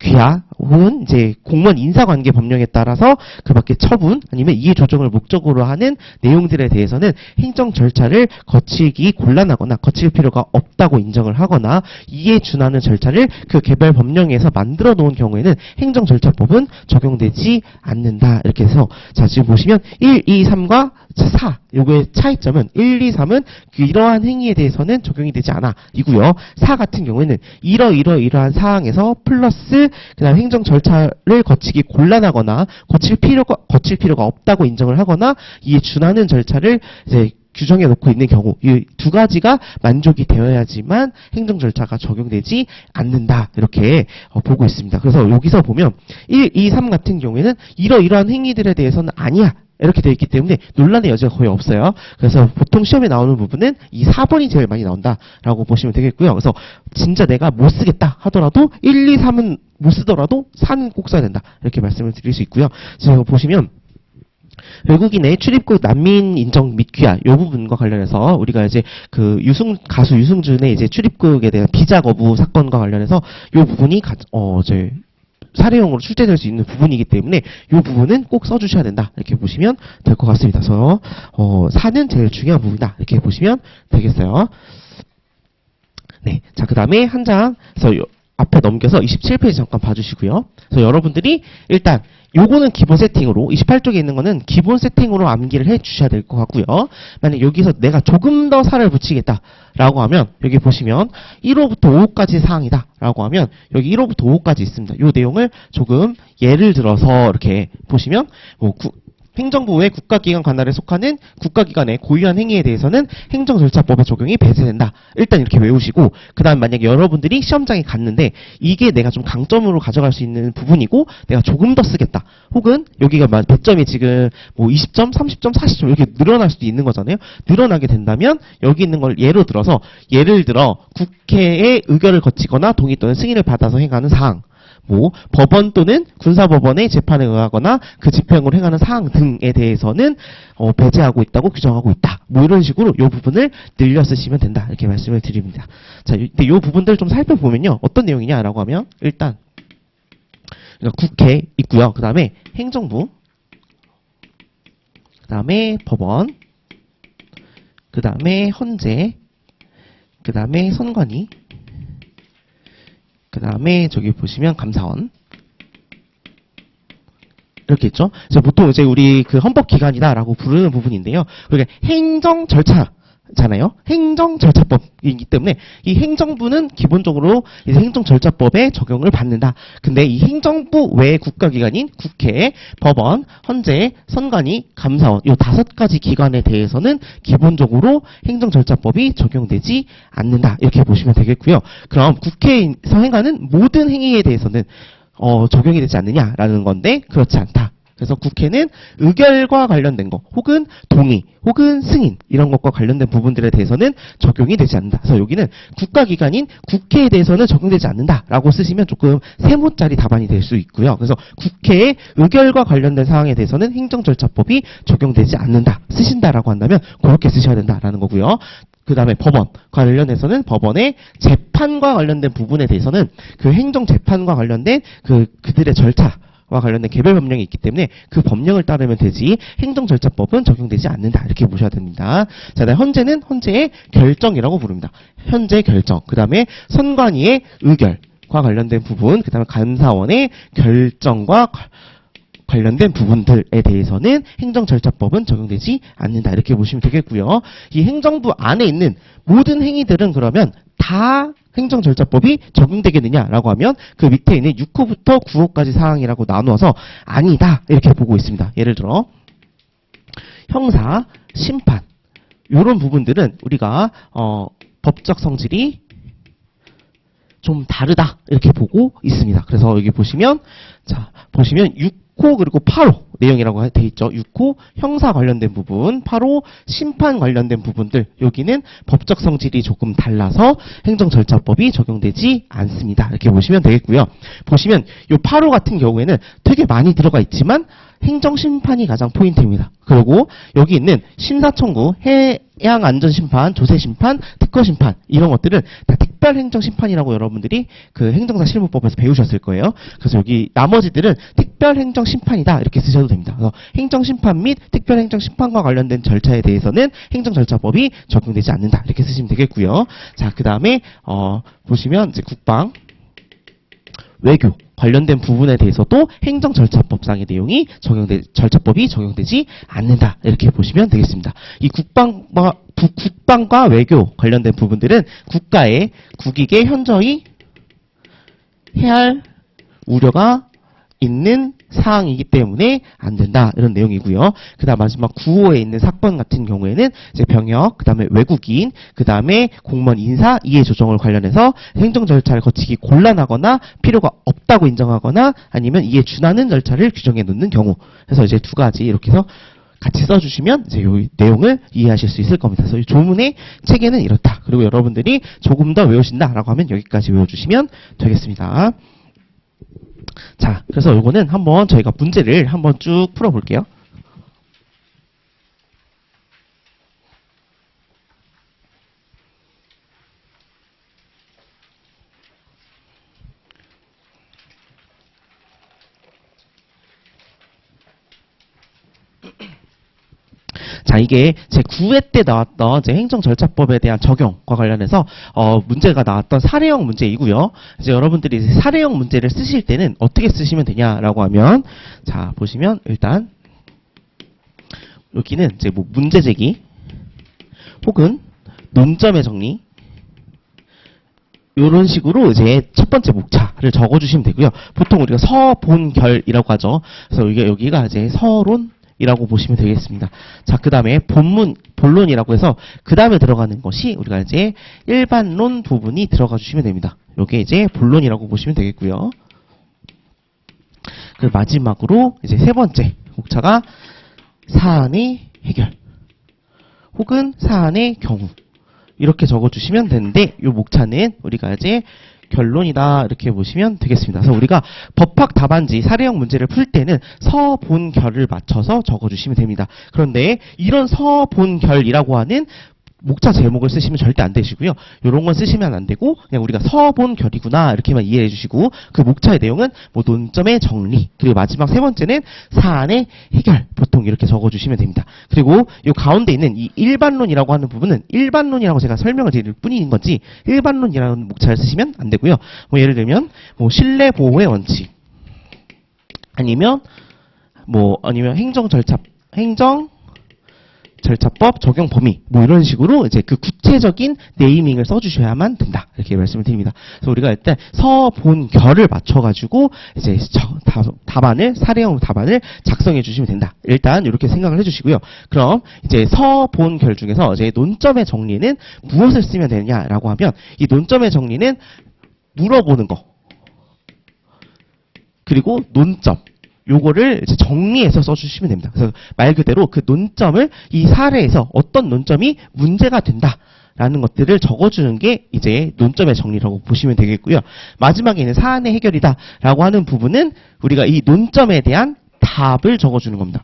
귀하 혹은 이제 공무원 인사관계 법령에 따라서 그 밖에 처분 아니면 이해 조정을 목적으로 하는 내용들에 대해서는 행정 절차를 거치기 곤란하거나 거칠 필요가 없다고 인정을 하거나 이에 준하는 절차를 그 개별 법령에서 만들어 놓은 경우에는 행정 절차법은 적용되지 않는다. 이렇게 해서 자, 지금 보시면 1, 2, 3과 4 요거의 차이점은 1, 2, 3은 이러한 행위에 대해서는 적용이 되지 않아 이고요. 4 같은 경우에는 이러한 사항에서 플러스 그다음 행정 절차를 거치기 곤란하거나 거칠 필요가 없다고 인정을 하거나 이에 준하는 절차를 이제 규정해 놓고 있는 경우 이 두 가지가 만족이 되어야지만 행정 절차가 적용되지 않는다. 이렇게 보고 있습니다. 그래서 여기서 보면 1, 2, 3 같은 경우에는 이러한 행위들에 대해서는 아니야. 이렇게 되어 있기 때문에 논란의 여지가 거의 없어요. 그래서 보통 시험에 나오는 부분은 이 4번이 제일 많이 나온다라고 보시면 되겠고요. 그래서 진짜 내가 못 쓰겠다 하더라도 1, 2, 3은 못 쓰더라도 4는 꼭 써야 된다. 이렇게 말씀을 드릴 수 있고요. 지금 보시면 외국인의 출입국 난민 인정 및 귀하 이 부분과 관련해서 우리가 이제 그 가수 유승준의 이제 출입국에 대한 비자 거부 사건과 관련해서 이 부분이 이제 사례용으로 출제될 수 있는 부분이기 때문에 이 부분은 꼭 써주셔야 된다. 이렇게 보시면 될 것 같습니다. 그래서 사는 제일 중요한 부분이다. 이렇게 보시면 되겠어요. 네, 자, 그 다음에 한 장 그래서 앞에 넘겨서 27페이지 잠깐 봐주시고요. 그래서 여러분들이 일단 요거는 기본 세팅으로 28쪽에 있는 거는 기본 세팅으로 암기를 해 주셔야 될 것 같고요. 만약 여기서 내가 조금 더 살을 붙이겠다라고 하면 여기 보시면 1호부터 5호까지 사항이다 라고 하면 여기 1호부터 5호까지 있습니다. 요 내용을 조금 예를 들어서 이렇게 보시면 뭐 행정부 외 국가기관 관할에 속하는 국가기관의 고유한 행위에 대해서는 행정절차법의 적용이 배제된다. 일단 이렇게 외우시고 그 다음 만약에 여러분들이 시험장에 갔는데 이게 내가 좀 강점으로 가져갈 수 있는 부분이고 내가 조금 더 쓰겠다. 혹은 여기가 100점이 지금 뭐 20점, 30점, 40점 이렇게 늘어날 수도 있는 거잖아요. 늘어나게 된다면 여기 있는 걸 예를 들어 국회의 의결을 거치거나 동의 또는 승인을 받아서 행하는 사항 뭐 법원 또는 군사법원의 재판에 의하거나 그 집행으로 행하는 사항 등에 대해서는 배제하고 있다고 규정하고 있다. 뭐 이런 식으로 이 부분을 늘려 쓰시면 된다. 이렇게 말씀을 드립니다. 자, 근데 이 부분들 좀 살펴보면요. 어떤 내용이냐라고 하면 일단 그러니까 국회 있고요. 그 다음에 행정부, 다음에 법원, 그 다음에 헌재, 그 다음에 선관위, 그 다음에 저기 보시면 감사원. 이렇게 있죠. 그래서 보통 이제 우리 그 헌법기관이다라고 부르는 부분인데요. 그러니까 행정 절차잖아요. 행정절차법이기 때문에 이 행정부는 기본적으로 이제 행정절차법에 적용을 받는다. 근데 이 행정부 외의 국가기관인 국회, 법원, 헌재, 선관위, 감사원 이 5가지 기관에 대해서는 기본적으로 행정절차법이 적용되지 않는다. 이렇게 보시면 되겠고요. 그럼 국회에서 행하는 모든 행위에 대해서는 적용이 되지 않느냐라는 건데 그렇지 않다. 그래서 국회는 의결과 관련된 거 혹은 동의 혹은 승인 이런 것과 관련된 부분들에 대해서는 적용이 되지 않는다. 그래서 여기는 국가기관인 국회에 대해서는 적용되지 않는다라고 쓰시면 조금 세모짜리 답안이 될 수 있고요. 그래서 국회의 의결과 관련된 사항에 대해서는 행정절차법이 적용되지 않는다. 쓰신다라고 한다면 그렇게 쓰셔야 된다라는 거고요. 그 다음에 법원 관련해서는 법원의 재판과 관련된 부분에 대해서는 그 행정재판과 관련된 그들의 절차와 관련된 개별 법령이 있기 때문에 그 법령을 따르면 되지 행정절차법은 적용되지 않는다. 이렇게 보셔야 됩니다. 자, 다음에 헌재는 헌재의 결정이라고 부릅니다. 현재 결정. 그 다음에 선관위의 의결과 관련된 부분, 그 다음에 감사원의 결정과 관련된 부분들에 대해서는 행정절차법은 적용되지 않는다. 이렇게 보시면 되겠고요. 이 행정부 안에 있는 모든 행위들은 그러면 다 행정절차법이 적용되겠느냐라고 하면 그 밑에 있는 6호부터 9호까지 사항이라고 나누어서 아니다. 이렇게 보고 있습니다. 예를 들어 형사, 심판 이런 부분들은 우리가 법적 성질이 좀 다르다. 이렇게 보고 있습니다. 그래서 여기 보시면 6호 그리고 8호 내용이라고 되어 있죠. 6호 형사 관련된 부분, 8호 심판 관련된 부분들 여기는 법적 성질이 조금 달라서 행정절차법이 적용되지 않습니다. 이렇게 보시면 되겠고요. 보시면 이 8호 같은 경우에는 되게 많이 들어가 있지만 행정심판이 가장 포인트입니다. 그리고 여기 있는 심사청구, 해양안전심판, 조세심판, 특허심판 이런 것들은 다 특별행정심판이라고 여러분들이 그 행정사 실무법에서 배우셨을 거예요. 그래서 여기 나머지들은 특별행정심판이다 이렇게 쓰셔도 됩니다. 그래서 행정심판 및 특별행정심판과 관련된 절차에 대해서는 행정절차법이 적용되지 않는다 이렇게 쓰시면 되겠고요. 자, 그 다음에 보시면 이제 국방, 외교 관련된 부분에 대해서도 행정절차법상의 내용이 절차법이 적용되지 않는다. 이렇게 보시면 되겠습니다. 이 국방과 외교 관련된 부분들은 국익에 현저히 해할 우려가 있는 사항이기 때문에 안 된다. 이런 내용이고요. 그 다음 마지막 9호에 있는 사건 같은 경우에는 이제 병역, 그 다음에 외국인, 그 다음에 공무원 인사 이해 조정을 관련해서 행정 절차를 거치기 곤란하거나 필요가 없다고 인정하거나 아니면 이에 준하는 절차를 규정해 놓는 경우. 그래서 이제 2가지 이렇게 해서 같이 써주시면 이제 이 내용을 이해하실 수 있을 겁니다. 그래서 이 조문의 체계는 이렇다. 그리고 여러분들이 조금 더 외우신다라고 하면 여기까지 외워주시면 되겠습니다. 자, 그래서 요거는 한번 저희가 문제를 한번 쭉 풀어볼게요. 자, 이게 제 9회 때 나왔던 제 행정절차법에 대한 적용과 관련해서 문제가 나왔던 사례형 문제이고요. 이제 여러분들이 사례형 문제를 쓰실 때는 어떻게 쓰시면 되냐라고 하면, 자, 보시면 일단 여기는 이제 뭐 문제 제기 혹은 논점의 정리 이런 식으로 이제 첫 번째 목차를 적어주시면 되고요. 보통 우리가 서본결이라고 하죠. 그래서 여기가 이제 서론 이라고 보시면 되겠습니다. 자, 그 다음에 본론이라고 해서 그 다음에 들어가는 것이 우리가 이제 일반론 부분이 들어가 주시면 됩니다. 요게 이제 본론이라고 보시면 되겠고요. 그 마지막으로 이제 세 번째 목차가 사안의 해결 혹은 사안의 경우 이렇게 적어주시면 되는데 요 목차는 우리가 이제 결론이다 이렇게 보시면 되겠습니다. 그래서 우리가 법학 답안지 사례형 문제를 풀 때는 서본결을 맞춰서 적어주시면 됩니다. 그런데 이런 서본결이라고 하는 목차 제목을 쓰시면 절대 안 되시고요. 요런 건 쓰시면 안 되고 그냥 우리가 서본 결이구나 이렇게만 이해해 주시고 그 목차의 내용은 뭐 논점의 정리 그리고 마지막 세 번째는 사안의 해결 보통 이렇게 적어주시면 됩니다. 그리고 요 가운데 있는 이 일반론이라고 하는 부분은 일반론이라고 제가 설명을 드릴 뿐인 거지 일반론이라는 목차를 쓰시면 안 되고요. 뭐 예를 들면 뭐 신뢰 보호의 원칙 아니면 행정 절차법 적용 범위 뭐 이런 식으로 이제 그 구체적인 네이밍을 써주셔야만 된다 이렇게 말씀을 드립니다. 그래서 우리가 일단 서본결을 맞춰가지고 이제 답안을 사례형 답안을 작성해 주시면 된다. 일단 이렇게 생각을 해주시고요. 그럼 이제 서본결 중에서 이제 논점의 정리는 무엇을 쓰면 되냐라고 하면 이 논점의 정리는 물어보는 거 그리고 논점 요거를 이제 정리해서 써주시면 됩니다. 그래서 말 그대로 그 논점을 이 사례에서 어떤 논점이 문제가 된다라는 것들을 적어주는 게 이제 논점의 정리라고 보시면 되겠고요. 마지막에 있는 사안의 해결이다라고 하는 부분은 우리가 이 논점에 대한 답을 적어주는 겁니다.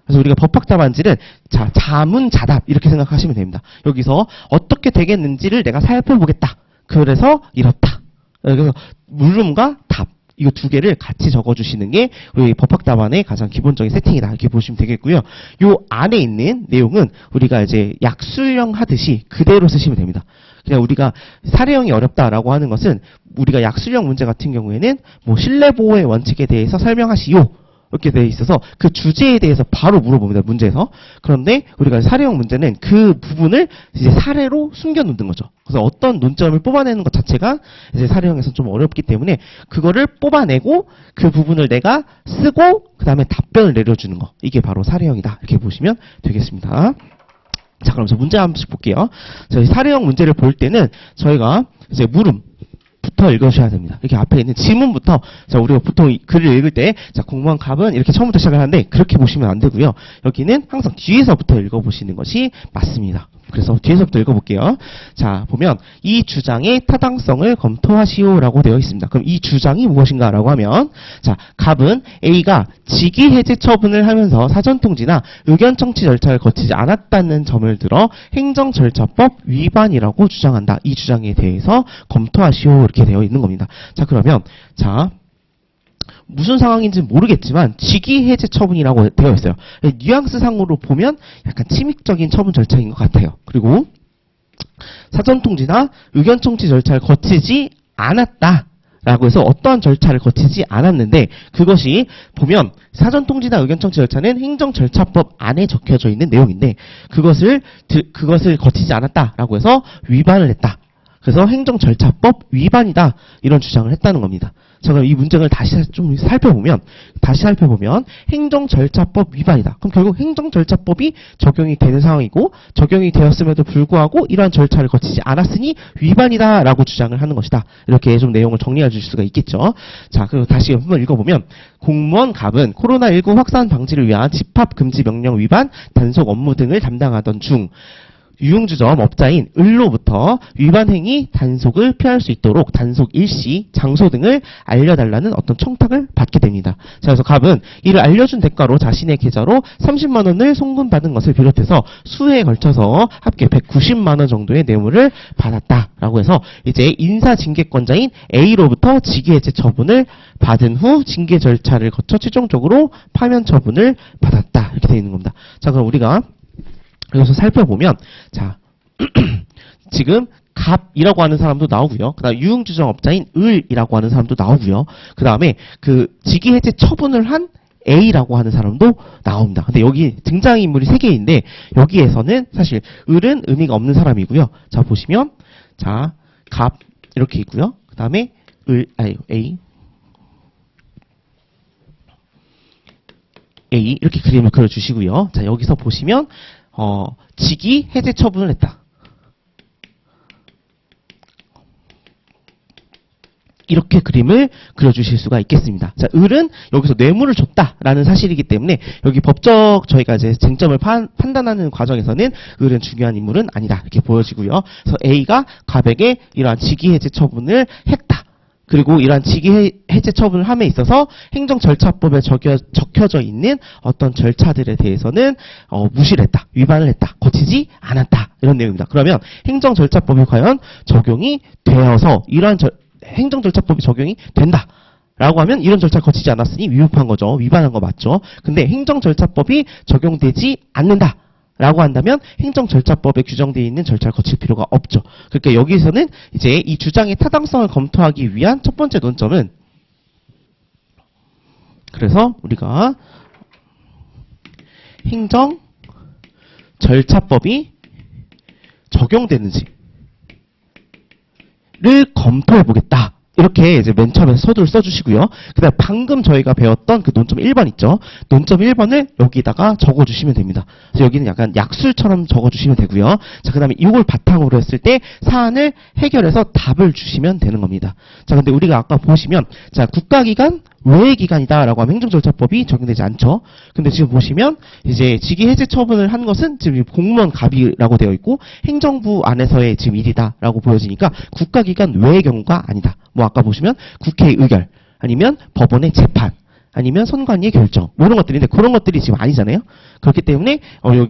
그래서 우리가 법학답안지는 자문자답 이렇게 생각하시면 됩니다. 여기서 어떻게 되겠는지를 내가 살펴보겠다. 그래서 이렇다. 그래서 물음과 답. 이거 두 개를 같이 적어주시는 게 우리 법학답안의 가장 기본적인 세팅이다. 이렇게 보시면 되겠고요. 요 안에 있는 내용은 우리가 이제 약술형 하듯이 그대로 쓰시면 됩니다. 그냥 우리가 사례형이 어렵다라고 하는 것은 우리가 약술형 문제 같은 경우에는 뭐 신뢰보호의 원칙에 대해서 설명하시오. 이렇게 되어 있어서 그 주제에 대해서 바로 물어봅니다. 문제에서. 그런데 우리가 사례형 문제는 그 부분을 이제 사례로 숨겨놓는 거죠. 그래서 어떤 논점을 뽑아내는 것 자체가 이제 사례형에서는 좀 어렵기 때문에 그거를 뽑아내고 그 부분을 내가 쓰고 그 다음에 답변을 내려주는 거. 이게 바로 사례형이다. 이렇게 보시면 되겠습니다. 자, 그럼 저 문제 한 번씩 볼게요. 저희 사례형 문제를 볼 때는 저희가 이제 부터 읽으셔야 됩니다. 이렇게 앞에 있는 지문부터, 자, 우리가 보통 글을 읽을 때, 자, 공무원 갑은 이렇게 처음부터 시작을 하는데, 그렇게 보시면 안 되고요. 여기는 항상 뒤에서부터 읽어보시는 것이 맞습니다. 그래서 뒤에서부터 읽어볼게요. 자, 보면, 이 주장의 타당성을 검토하시오라고 되어 있습니다. 그럼 이 주장이 무엇인가라고 하면, 자, 갑은 A가 직위 해제 처분을 하면서 사전통지나 의견 청취 절차를 거치지 않았다는 점을 들어 행정절차법 위반이라고 주장한다. 이 주장에 대해서 검토하시오. 이렇게 되어 있는 겁니다. 자, 그러면, 자, 무슨 상황인지는 모르겠지만 직위 해제 처분이라고 되어 있어요. 뉘앙스상으로 보면 약간 침입적인 처분 절차인 것 같아요. 그리고 사전통지나 의견 청취 절차를 거치지 않았다라고 해서 어떠한 절차를 거치지 않았는데 그것이 보면 사전통지나 의견 청취 절차는 행정절차법 안에 적혀져 있는 내용인데 그것을 거치지 않았다라고 해서 위반을 했다. 그래서 행정절차법 위반이다. 이런 주장을 했다는 겁니다. 자, 그럼 이 문장을 다시 살펴보면 행정절차법 위반이다. 그럼 결국 행정절차법이 적용이 되는 상황이고 적용이 되었음에도 불구하고 이러한 절차를 거치지 않았으니 위반이다 라고 주장을 하는 것이다. 이렇게 좀 내용을 정리해 주실 수가 있겠죠. 자, 그리고 다시 한번 읽어보면 공무원 갑은 코로나19 확산 방지를 위한 집합금지 명령 위반, 단속 업무 등을 담당하던 중 유흥주점 업자인 을로부터 위반 행위 단속을 피할 수 있도록 단속 일시, 장소 등을 알려달라는 어떤 청탁을 받게 됩니다. 자, 그래서 갑은 이를 알려준 대가로 자신의 계좌로 30만 원을 송금받은 것을 비롯해서 수회에 걸쳐서 합계 190만 원 정도의 뇌물을 받았다라고 해서 이제 인사징계권자인 A로부터 직위해제 처분을 받은 후 징계 절차를 거쳐 최종적으로 파면 처분을 받았다. 이렇게 되어 있는 겁니다. 자, 그럼 우리가 여기서 살펴보면, 자, 지금 갑이라고 하는 사람도 나오고요. 그 다음 유흥주점업자인 을이라고 하는 사람도 나오고요. 그 다음에 그 직위해제 처분을 한 A라고 하는 사람도 나옵니다. 근데 여기 등장인물이 3개인데 여기에서는 사실 을은 의미가 없는 사람이고요. 자, 보시면, 자, 갑 이렇게 있고요. 그 다음에 A 이렇게 그림을 그려주시고요. 자, 여기서 보시면 직위 해제 처분을 했다. 이렇게 그림을 그려주실 수가 있겠습니다. 자, 을은 여기서 뇌물을 줬다라는 사실이기 때문에 여기 법적 저희가 이제 쟁점을 판단하는 과정에서는 을은 중요한 인물은 아니다. 이렇게 보여지고요. 그래서 A가 갑에게 이러한 직위 해제 처분을 했다. 그리고 이러한 직위 해제 처분을 함에 있어서 행정절차법에 적혀져 있는 어떤 절차들에 대해서는 무시를 했다, 위반을 했다, 거치지 않았다, 이런 내용입니다. 그러면 행정절차법이 과연 적용이 되어서 이러한 행정절차법이 적용이 된다 라고 하면 이런 절차를 거치지 않았으니 위법한 거죠. 위반한 거 맞죠. 근데 행정절차법이 적용되지 않는다 라고 한다면 행정절차법에 규정되어 있는 절차를 거칠 필요가 없죠. 그러니까 여기서는 이제 이 주장의 타당성을 검토하기 위한 첫 번째 논점은, 그래서 우리가 행정절차법이 적용되는지를 검토해 보겠다. 이렇게 이제 맨 처음에 서두를 써주시고요. 그 다음에 방금 저희가 배웠던 그 논점 1번 있죠. 논점 1번을 여기다가 적어주시면 됩니다. 그래서 여기는 약간 약술처럼 적어주시면 되고요. 자, 그 다음에 이걸 바탕으로 했을 때 사안을 해결해서 답을 주시면 되는 겁니다. 자, 근데 우리가 아까 보시면, 자, 국가기관, 외의 기관이다라고 하면 행정절차법이 적용되지 않죠. 근데 지금 보시면 이제 직위 해제 처분을 한 것은 지금 공무원 갑이라고 되어 있고 행정부 안에서의 지금 일이다라고 보여지니까 국가기관 외의 경우가 아니다. 뭐 아까 보시면 국회의 의결, 아니면 법원의 재판, 아니면 선관위의 결정, 뭐 이런 것들인데 그런 것들이 지금 아니잖아요. 그렇기 때문에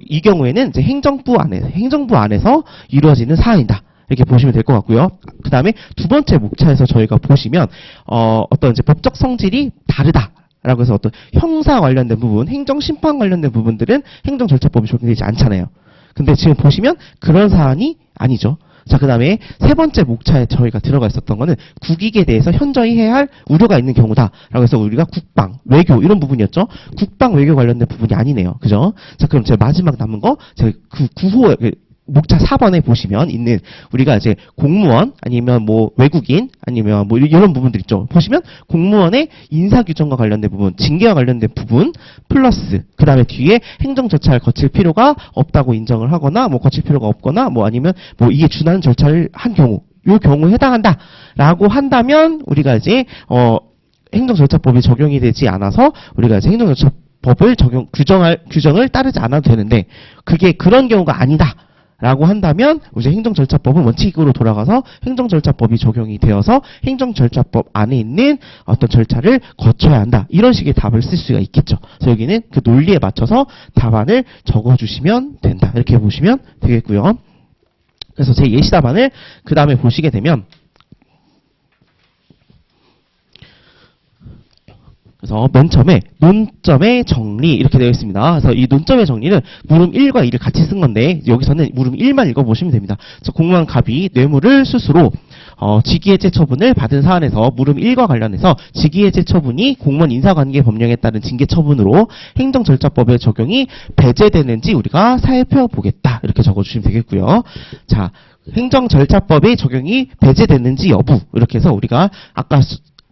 이 경우에는 이제 행정부 안에서 이루어지는 사안이다. 이렇게 보시면 될 것 같고요. 그 다음에 두 번째 목차에서 저희가 보시면 어떤 이제 법적 성질이 다르다라고 해서 어떤 형사 관련된 부분, 행정심판 관련된 부분들은 행정절차법이 적용되지 않잖아요. 근데 지금 보시면 그런 사안이 아니죠. 자, 그 다음에 세 번째 목차에 저희가 들어가 있었던 거는 국익에 대해서 현저히 해야 할 우려가 있는 경우다라고 해서 우리가 국방, 외교 이런 부분이었죠. 국방, 외교 관련된 부분이 아니네요. 그죠? 자, 그럼 제가 마지막 남은 거 제가 그 9호 목차 4번에 보시면 있는 우리가 이제 공무원 아니면 뭐 외국인 아니면 뭐 이런 부분들 있죠. 보시면 공무원의 인사 규정과 관련된 부분, 징계와 관련된 부분 플러스 그 다음에 뒤에 행정 절차를 거칠 필요가 없다고 인정을 하거나 뭐 거칠 필요가 없거나 뭐 아니면 뭐 이에 준하는 절차를 한 경우, 요 경우에 해당한다라고 한다면 우리가 이제 행정절차법이 적용이 되지 않아서 우리가 이제 행정절차법을 규정을 따르지 않아도 되는데 그게 그런 경우가 아니다. 라고 한다면 이제 행정절차법은 원칙으로 돌아가서 행정절차법이 적용이 되어서 행정절차법 안에 있는 어떤 절차를 거쳐야 한다. 이런 식의 답을 쓸 수가 있겠죠. 그래서 여기는 그 논리에 맞춰서 답안을 적어주시면 된다. 이렇게 보시면 되겠고요. 그래서 제 예시 답안을 그 다음에 보시게 되면 그래서 맨 처음에 논점의 정리 이렇게 되어 있습니다. 그래서 이 논점의 정리는 물음 1과 2를 같이 쓴 건데 여기서는 물음 1만 읽어보시면 됩니다. 그래서 공무원 갑이 뇌물을 스스로 직위해제 처분을 받은 사안에서 물음 1과 관련해서 직위해제 처분이 공무원 인사관계 법령에 따른 징계 처분으로 행정절차법의 적용이 배제되는지 우리가 살펴보겠다. 이렇게 적어주시면 되겠고요. 자, 행정절차법의 적용이 배제되는지 여부 이렇게 해서 우리가 아까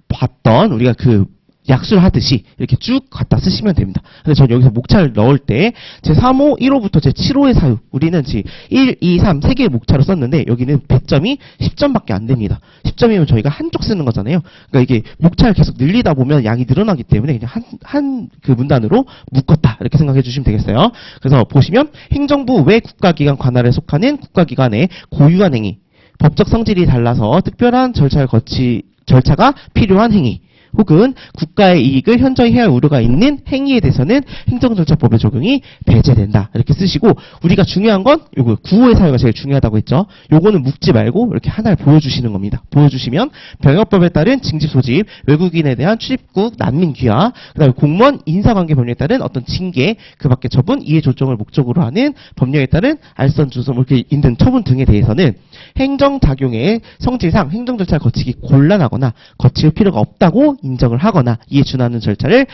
봤던 우리가 그 약술하듯이 이렇게 쭉 갖다 쓰시면 됩니다. 근데 전 여기서 목차를 넣을 때 제 3호, 1호부터 제 7호의 사유 우리는 지 1, 2, 3 세 개의 목차로 썼는데 여기는 배점이 10점밖에 안 됩니다. 10점이면 저희가 한쪽 쓰는 거잖아요. 그러니까 이게 목차를 계속 늘리다 보면 양이 늘어나기 때문에 그냥 한 그 문단으로 묶었다 이렇게 생각해 주시면 되겠어요. 그래서 보시면 행정부 외 국가기관 관할에 속하는 국가기관의 고유한 행위, 법적 성질이 달라서 특별한 절차가 필요한 행위 혹은 국가의 이익을 현저히 해야 할 우려가 있는 행위에 대해서는 행정절차법의 적용이 배제된다. 이렇게 쓰시고 우리가 중요한 건 요거 구호의 사유가 제일 중요하다고 했죠. 요거는 묶지 말고 이렇게 하나를 보여주시는 겁니다. 보여주시면 병역법에 따른 징집 소집, 외국인에 대한 출입국, 난민 귀화, 그다음에 공무원 인사관계 법령에 따른 어떤 징계, 그 밖의 처분, 이해 조정을 목적으로 하는 법령에 따른 알선 주소 이렇게 있는 처분 등에 대해서는 행정작용의 성질상 행정절차를 거치기 곤란하거나 거칠 필요가 없다고 인정을 하거나 이에 준하는 절차를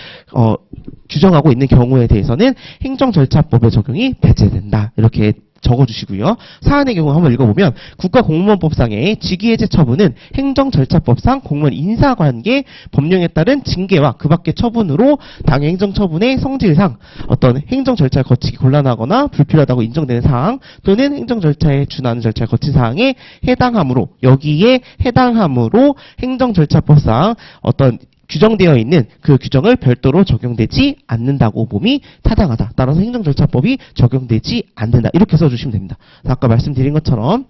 규정하고 있는 경우에 대해서는 행정절차법의 적용이 배제된다. 이렇게 적어주시고요. 사안의 경우 한번 읽어보면 국가공무원법상의 직위해제 처분은 행정절차법상 공무원 인사관계 법령에 따른 징계와 그 밖의 처분으로 당해 행정처분의 성질상 어떤 행정절차를 거치기 곤란하거나 불필요하다고 인정되는 사항 또는 행정절차에 준하는 절차를 거친 사항에 해당하므로 여기에 해당하므로 행정절차법상 어떤 규정되어 있는 그 규정을 별도로 적용되지 않는다고 봄이 타당하다. 따라서 행정절차법이 적용되지 않는다. 이렇게 써주시면 됩니다. 아까 말씀드린 것처럼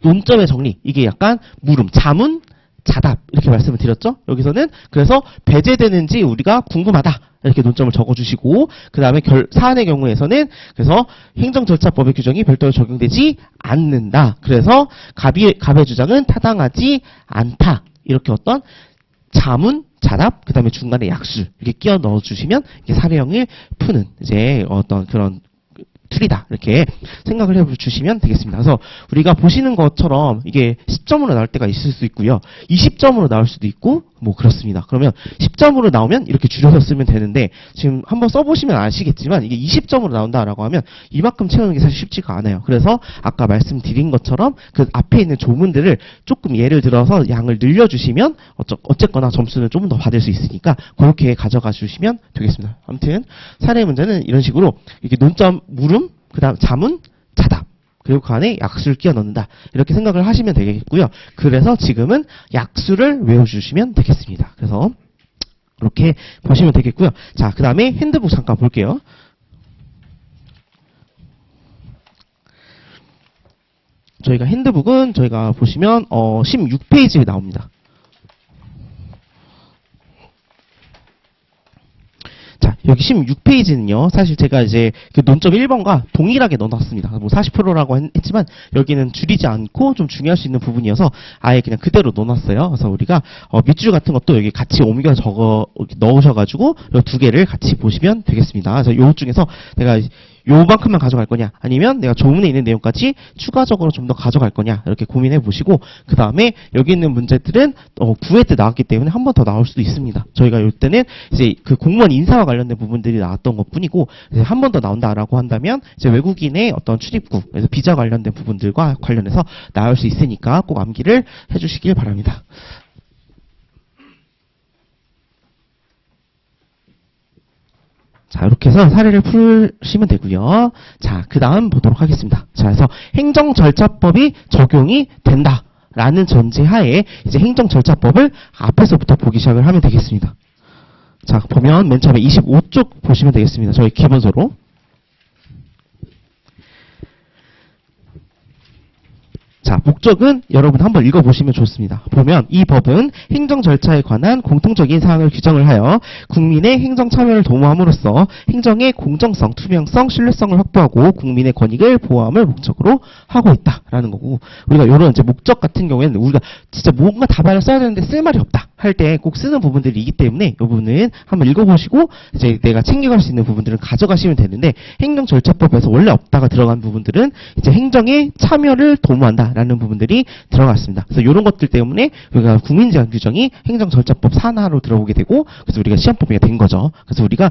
논점의 정리, 이게 약간 물음, 자문, 자답 이렇게 말씀을 드렸죠. 여기서는 그래서 배제되는지 우리가 궁금하다 이렇게 논점을 적어주시고 그 다음에 사안의 경우에서는 그래서 행정절차법의 규정이 별도로 적용되지 않는다. 그래서 갑의 주장은 타당하지 않다. 이렇게 어떤 자문, 자답, 그 다음에 중간에 약술 이렇게 끼워 넣어주시면 이게 사례형을 푸는 이제 어떤 그런 툴이다. 이렇게 생각을 해주시면 되겠습니다. 그래서 우리가 보시는 것처럼 이게 10점으로 나올 때가 있을 수 있고요. 20점으로 나올 수도 있고 뭐 그렇습니다. 그러면 10점으로 나오면 이렇게 줄여서 쓰면 되는데 지금 한번 써보시면 아시겠지만 이게 20점으로 나온다라고 하면 이만큼 채우는 게 사실 쉽지가 않아요. 그래서 아까 말씀드린 것처럼 그 앞에 있는 조문들을 조금 예를 들어서 양을 늘려주시면 어쨌거나 점수는 조금 더 받을 수 있으니까 그렇게 가져가 주시면 되겠습니다. 아무튼 사례 문제는 이런 식으로 이렇게 논점, 물음, 그 다음 자문, 자답 그리고 그 안에 약수를 끼워 넣는다. 이렇게 생각을 하시면 되겠고요. 그래서 지금은 약수를 외워주시면 되겠습니다. 그래서 이렇게 보시면 되겠고요. 자, 그 다음에 핸드북 잠깐 볼게요. 저희가 핸드북은 저희가 보시면 16페이지에 나옵니다. 자, 여기 16페이지는요, 사실 제가 이제 그 논점 1번과 동일하게 넣어놨습니다. 뭐 40%라고 했지만, 여기는 줄이지 않고 좀 중요할 수 있는 부분이어서 아예 그냥 그대로 넣어놨어요. 그래서 우리가, 밑줄 같은 것도 여기 같이 옮겨 넣으셔가지고, 이 두 개를 같이 보시면 되겠습니다. 그래서 요 중에서 내가 요만큼만 가져갈 거냐 아니면 내가 조문에 있는 내용까지 추가적으로 좀 더 가져갈 거냐 이렇게 고민해 보시고 그 다음에 여기 있는 문제들은 9회 때 나왔기 때문에 한 번 더 나올 수도 있습니다. 저희가 이때는 이제 그 공무원 인사와 관련된 부분들이 나왔던 것 뿐이고 한 번 더 나온다라고 한다면 이제 외국인의 어떤 출입국 그래서 비자 관련된 부분들과 관련해서 나올 수 있으니까 꼭 암기를 해주시길 바랍니다. 자, 이렇게 해서 사례를 풀시면 되고요. 자, 그 다음 보도록 하겠습니다. 자, 그래서 행정절차법이 적용이 된다라는 전제하에 이제 행정절차법을 앞에서부터 보기 시작을 하면 되겠습니다. 자, 보면 맨 처음에 25쪽 보시면 되겠습니다. 저희 기본서로. 자, 목적은 여러분 한번 읽어보시면 좋습니다. 보면 이 법은 행정 절차에 관한 공통적인 사항을 규정을 하여 국민의 행정 참여를 도모함으로써 행정의 공정성, 투명성, 신뢰성을 확보하고 국민의 권익을 보호함을 목적으로 하고 있다라는 거고 우리가 이런 이제 목적 같은 경우에는 우리가 진짜 뭔가 답안을 써야 되는데 쓸 말이 없다 할 때 꼭 쓰는 부분들이 있기 때문에 이 부분은 한번 읽어보시고 이제 내가 챙겨갈 수 있는 부분들은 가져가시면 되는데 행정절차법에서 원래 없다가 들어간 부분들은 이제 행정의 참여를 도모한다. 라는 부분들이 들어갔습니다. 그래서 이런 것들 때문에 우리가 국민제한 규정이 행정절차법 산하로 들어오게 되고 그래서 우리가 시험법이 된 거죠. 그래서 우리가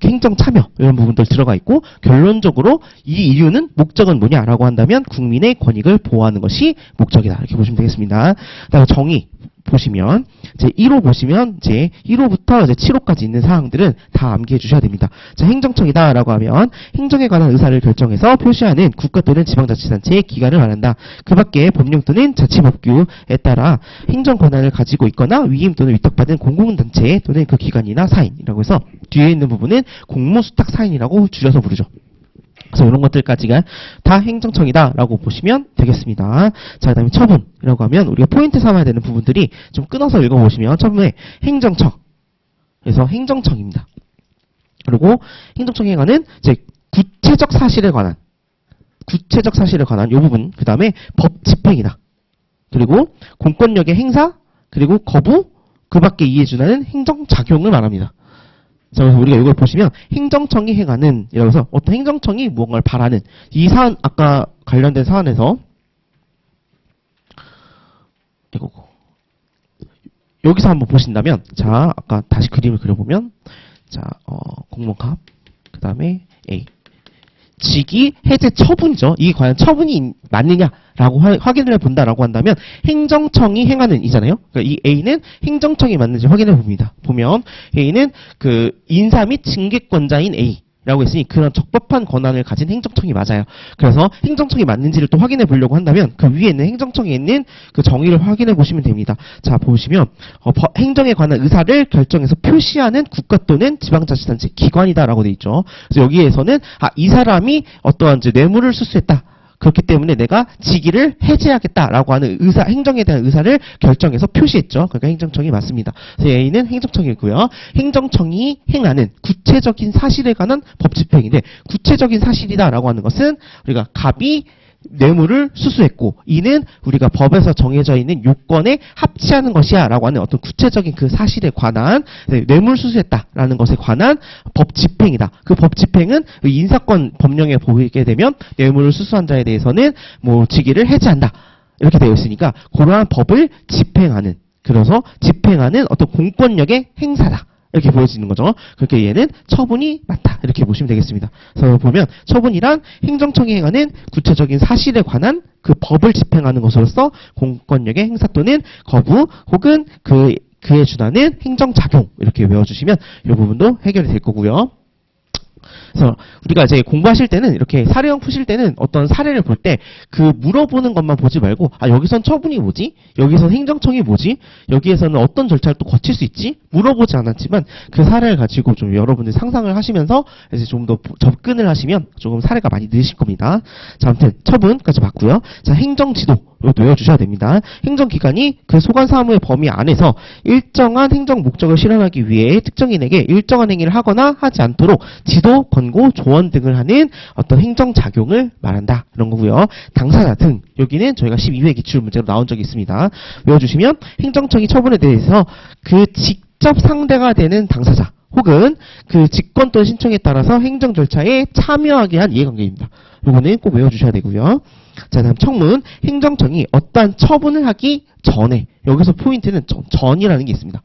행정 참여 이런 부분들 들어가 있고 결론적으로 이 이유는 목적은 뭐냐라고 한다면 국민의 권익을 보호하는 것이 목적이다. 이렇게 보시면 되겠습니다. 그다음에 정의 보시면 이제 1호 보시면 이제 1호부터 이제 7호까지 있는 사항들은 다 암기해 주셔야 됩니다. 자, 행정청이다라고 하면 행정에 관한 의사를 결정해서 표시하는 국가 또는 지방자치단체의 기관을 말한다. 그 밖에 법령 또는 자치법규에 따라 행정 권한을 가지고 있거나 위임 또는 위탁받은 공공단체 또는 그 기관이나 사인이라고 해서 뒤에 있는 부분은 공무수탁 사인이라고 줄여서 부르죠. 그래서 이런 것들까지가 다 행정청이다라고 보시면 되겠습니다. 자, 그 다음에 처분이라고 하면 우리가 포인트 삼아야 되는 부분들이 좀 끊어서 읽어보시면 처음에 행정청, 그래서 행정청입니다. 그리고 행정청에 관한 이제 구체적 사실에 관한 이 부분, 그 다음에 법 집행이다. 그리고 공권력의 행사, 그리고 거부, 그 밖에 이에 준하는 행정작용을 말합니다. 자, 그래서 우리가 이걸 보시면 행정청이 행하는 이라고 해서 어떤 행정청이 무언가를 바라는 이 사안 아까 관련된 사안에서 이거고 여기서 한번 보신다면 자 아까 다시 그림을 그려보면 자 공무원갑 그 다음에 A 직위 해제 처분이죠. 이게 과연 처분이 맞느냐라고 확인을 해본다라고 한다면 행정청이 행하는 이잖아요. 그러니까 이 A는 행정청이 맞는지 확인해 봅니다. 보면 A는 그 인사 및 징계권자인 A라고 했으니 그런 적법한 권한을 가진 행정청이 맞아요. 그래서 행정청이 맞는지를 또 확인해 보려고 한다면 그 위에 있는 행정청에 있는 그 정의를 확인해 보시면 됩니다. 자, 보시면 행정에 관한 의사를 결정해서 표시하는 국가 또는 지방자치단체 기관이다라고 돼 있죠. 그래서 여기에서는 이 사람이 어떠한 이제 뇌물을 수수했다. 그렇기 때문에 내가 직위를 해제하겠다라고 하는 행정에 대한 의사를 결정해서 표시했죠. 그러니까 행정청이 맞습니다. 그래서 A는 행정청이고요. 행정청이 행하는 구체적인 사실에 관한 법 집행인데, 구체적인 사실이다라고 하는 것은 우리가 갑이 뇌물을 수수했고, 이는 우리가 법에서 정해져 있는 요건에 합치하는 것이야 라고 하는 어떤 구체적인 그 사실에 관한, 뇌물 수수했다라는 것에 관한 법 집행이다. 그 법 집행은 인사권 법령에 보이게 되면 뇌물을 수수한 자에 대해서는 뭐 직위를 해제한다 이렇게 되어 있으니까, 그러한 법을 집행하는, 그래서 집행하는 어떤 공권력의 행사다 이렇게 보여지는 거죠. 그렇게 얘는 처분이 맞다 이렇게 보시면 되겠습니다. 그래서 보면 처분이란 행정청이 행하는 구체적인 사실에 관한 그 법을 집행하는 것으로서 공권력의 행사 또는 거부 혹은 그에 준하는 행정작용 이렇게 외워주시면 이 부분도 해결이 될 거고요. 그래서 우리가 이제 공부하실 때는 이렇게 사례형 푸실 때는 어떤 사례를 볼 때 그 물어보는 것만 보지 말고, 아 여기선 처분이 뭐지? 여기선 행정청이 뭐지? 여기에서는 어떤 절차를 또 거칠 수 있지? 물어보지 않았지만 그 사례를 가지고 좀 여러분들이 상상을 하시면서 이제 좀 더 접근을 하시면 조금 사례가 많이 느실 겁니다. 자, 아무튼 처분까지 봤고요. 자, 행정지도 이것도 외워주셔야 됩니다. 행정기관이 그 소관 사무의 범위 안에서 일정한 행정 목적을 실현하기 위해 특정인에게 일정한 행위를 하거나 하지 않도록 지도, 권고, 조언 등을 하는 어떤 행정작용을 말한다. 그런 거고요. 당사자 등, 여기는 저희가 12회 기출문제로 나온 적이 있습니다. 외워주시면 행정청이 처분에 대해서 그 직접 상대가 되는 당사자 혹은 그 직권 또는 신청에 따라서 행정 절차에 참여하게 한 이해관계입니다. 요거는 꼭 외워주셔야 되고요. 자, 다음 청문. 행정청이 어떠한 처분을 하기 전에, 여기서 포인트는 전이라는 게 있습니다.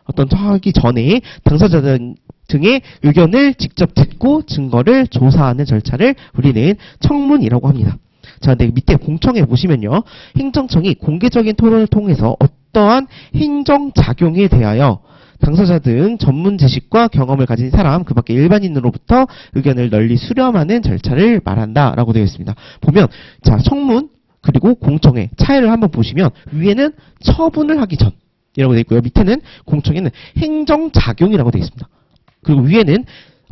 어떤 하기 전에 당사자 등의 의견을 직접 듣고 증거를 조사하는 절차를 우리는 청문이라고 합니다. 자, 근데 밑에 공청회 보시면요. 행정청이 공개적인 토론을 통해서 어떠한 행정작용에 대하여 당사자 등 전문 지식과 경험을 가진 사람, 그 밖에 일반인으로부터 의견을 널리 수렴하는 절차를 말한다라고 되어 있습니다. 보면, 자, 청문, 그리고 공청회, 차이를 한번 보시면, 위에는 처분을 하기 전이라고 되어 있고요. 밑에는 공청회는 행정작용이라고 되어 있습니다. 그리고 위에는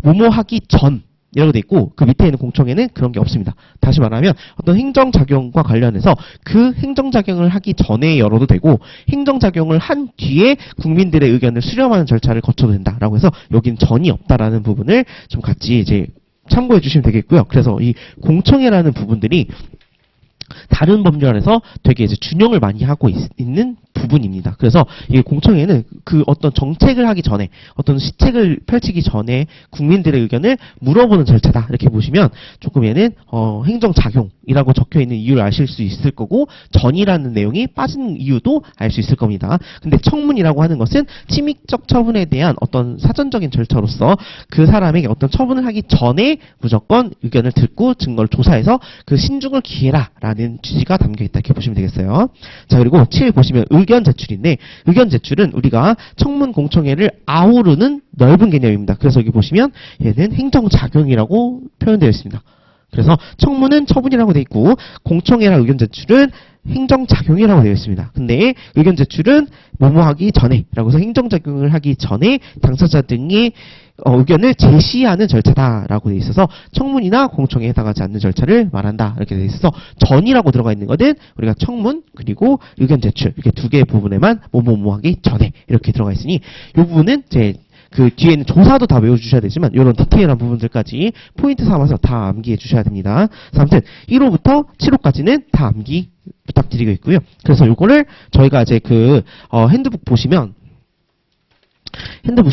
뭐뭐 하기 전, 이라고 돼 있고, 그 밑에 있는 공청회는 그런 게 없습니다. 다시 말하면 어떤 행정작용과 관련해서 그 행정작용을 하기 전에 열어도 되고, 행정작용을 한 뒤에 국민들의 의견을 수렴하는 절차를 거쳐도 된다라고 해서 여기는 전이 없다라는 부분을 좀 같이 이제 참고해 주시면 되겠고요. 그래서 이 공청회라는 부분들이 다른 법률안에서 되게 이제 준용을 많이 하고 있는 부분입니다. 그래서 이 공청회는 그 어떤 정책을 하기 전에, 어떤 시책을 펼치기 전에 국민들의 의견을 물어보는 절차다. 이렇게 보시면 조금 얘는 행정작용이라고 적혀 있는 이유를 아실 수 있을 거고, 전이라는 내용이 빠진 이유도 알 수 있을 겁니다. 근데 청문이라고 하는 것은 침익적 처분에 대한 어떤 사전적인 절차로서 그 사람에게 어떤 처분을 하기 전에 무조건 의견을 듣고 증거를 조사해서 그 신중을 기해라 라는 취지가 담겨 있다. 이렇게 보시면 되겠어요. 자, 그리고 7 보시면 의견 제출인데, 의견 제출은 우리가 청문 공청회를 아우르는 넓은 개념입니다. 그래서 여기 보시면 얘는 행정작용이라고 표현되어 있습니다. 그래서 청문은 처분이라고 되어 있고, 공청회랑 의견 제출은 행정작용이라고 되어 있습니다. 근데 의견 제출은 뭐뭐 하기 전에 라고 해서 행정작용을 하기 전에 당사자 등이 의견을 제시하는 절차다라고 되어 있어서 청문이나 공청회에 해당하지 않는 절차를 말한다 이렇게 되어 있어서, 전이라고 들어가 있는 것은 우리가 청문 그리고 의견 제출 이렇게 두 개의 부분에만 뭐뭐 하기 전에 이렇게 들어가 있으니, 이 부분은 이제 그 뒤에는 조사도 다 외워주셔야 되지만 이런 디테일한 부분들까지 포인트 삼아서 다 암기해 주셔야 됩니다. 아무튼 1호부터 7호까지는 다 암기 부탁드리고 있고요. 그래서 요거를 저희가 이제 핸드북 보시면 핸드북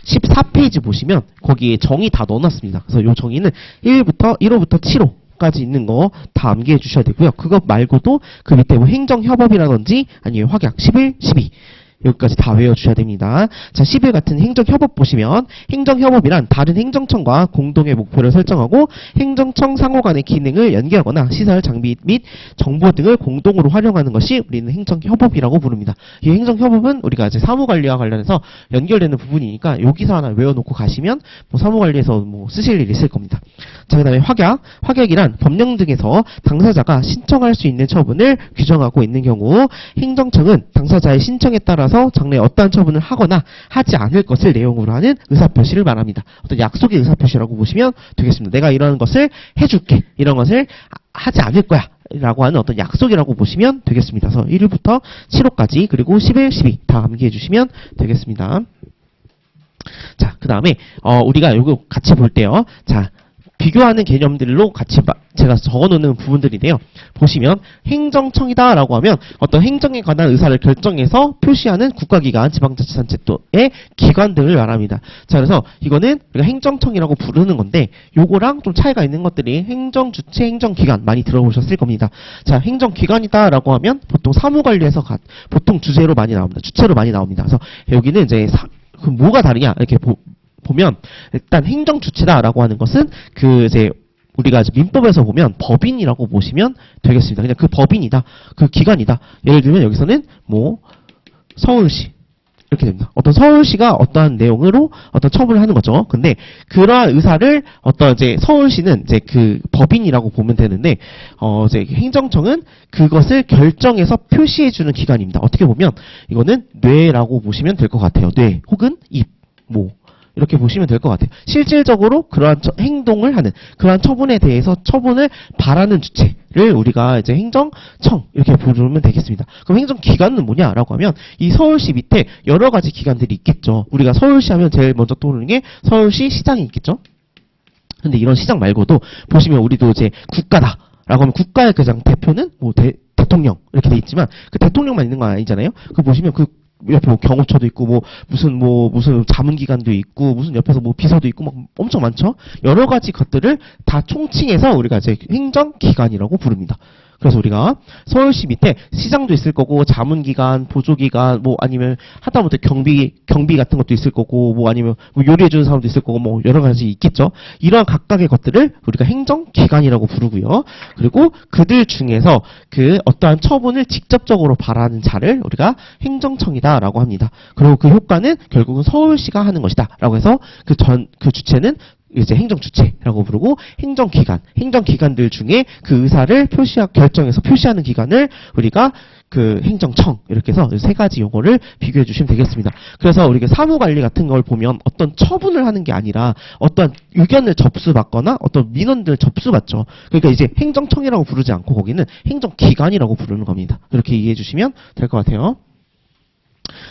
14페이지 보시면 거기에 정의 다 넣어놨습니다. 그래서 요 정의는 1호부터 7호까지 있는 거 다 암기해 주셔야 되고요. 그것 말고도 그 밑에 뭐 행정협업이라든지 아니면 확약 11, 12 여기까지 다 외워주셔야 됩니다. 자, 11 같은 행정협업 보시면, 행정협업이란 다른 행정청과 공동의 목표를 설정하고 행정청 상호 간의 기능을 연계하거나 시설, 장비 및 정보 등을 공동으로 활용하는 것이 우리는 행정협업이라고 부릅니다. 이 행정협업은 우리가 이제 사무관리와 관련해서 연결되는 부분이니까 여기서 하나 외워놓고 가시면 뭐 사무관리에서 뭐 쓰실 일이 있을 겁니다. 자, 그 다음에 확약. 확약이란 법령 등에서 당사자가 신청할 수 있는 처분을 규정하고 있는 경우, 행정청은 당사자의 신청에 따라 나서 장래에 어떠한 처분을 하거나 하지 않을 것을 내용으로 하는 의사표시를 말합니다. 어떤 약속의 의사표시라고 보시면 되겠습니다. 내가 이런 것을 해줄게. 이런 것을 하지 않을 거야. 라고 하는 어떤 약속이라고 보시면 되겠습니다. 그래서 1일부터 7호까지 그리고 11, 12 다 암기해 주시면 되겠습니다. 자, 그 다음에 우리가 이거 같이 볼 때요. 자, 비교하는 개념들로 같이 제가 적어놓는 부분들인데요. 보시면 행정청이다라고 하면 어떤 행정에 관한 의사를 결정해서 표시하는 국가기관, 지방자치단체의 기관 등을 말합니다. 자, 그래서 이거는 우리가 행정청이라고 부르는 건데 요거랑 좀 차이가 있는 것들이 행정주체, 행정기관 많이 들어보셨을 겁니다. 자, 행정기관이다라고 하면 보통 사무관리에서 보통 주제로 많이 나옵니다. 주체로 많이 나옵니다. 그래서 여기는 이제 그 뭐가 다르냐 이렇게 보면 일단 행정주체다라고 하는 것은 이제 우리가 민법에서 보면 법인이라고 보시면 되겠습니다. 그냥 그 법인이다, 그 기관이다. 예를 들면 여기서는 뭐 서울시 이렇게 됩니다. 어떤 서울시가 어떠한 내용으로 어떤 처분을 하는 거죠. 근데 그러한 의사를 어떤 이제 서울시는 이제 그 법인이라고 보면 되는데 이제 행정청은 그것을 결정해서 표시해주는 기관입니다. 어떻게 보면 이거는 뇌라고 보시면 될 것 같아요. 뇌 혹은 입, 뭐. 이렇게 보시면 될 것 같아요. 실질적으로 그러한 행동을 하는, 그러한 처분에 대해서 처분을 바라는 주체를 우리가 이제 행정청 이렇게 부르면 되겠습니다. 그럼 행정기관은 뭐냐라고 하면 이 서울시 밑에 여러 가지 기관들이 있겠죠. 우리가 서울시 하면 제일 먼저 떠오르는 게 서울시 시장이 있겠죠. 근데 이런 시장 말고도 보시면 우리도 이제 국가다라고 하면 국가의 가장 대표는 뭐 대통령 이렇게 돼 있지만 그 대통령만 있는 건 아니잖아요. 그 보시면 그 옆에 뭐 경호처도 있고 무슨 자문기관도 있고 무슨 옆에서 뭐 비서도 있고 막 엄청 많죠. 여러 가지 것들을 다 총칭해서 우리가 이제 행정기관이라고 부릅니다. 그래서 우리가 서울시 밑에 시장도 있을 거고 자문기관, 보조기관, 뭐 아니면 하다못해 경비 같은 것도 있을 거고 뭐 아니면 뭐 요리해주는 사람도 있을 거고 뭐 여러 가지 있겠죠. 이러한 각각의 것들을 우리가 행정기관이라고 부르고요. 그리고 그들 중에서 그 어떠한 처분을 직접적으로 바라는 자를 우리가 행정청이다라고 합니다. 그리고 그 효과는 결국은 서울시가 하는 것이다라고 해서 그 주체는 이제 행정주체라고 부르고 행정기관들 중에 그 의사를 결정해서 표시하는 기관을 우리가 그 행정청 이렇게 해서 세 가지 용어를 비교해 주시면 되겠습니다. 그래서 우리가 사무관리 같은 걸 보면 어떤 처분을 하는 게 아니라 어떤 의견을 접수받거나 어떤 민원들을 접수받죠. 그러니까 이제 행정청이라고 부르지 않고 거기는 행정기관이라고 부르는 겁니다. 이렇게 이해해 주시면 될 것 같아요.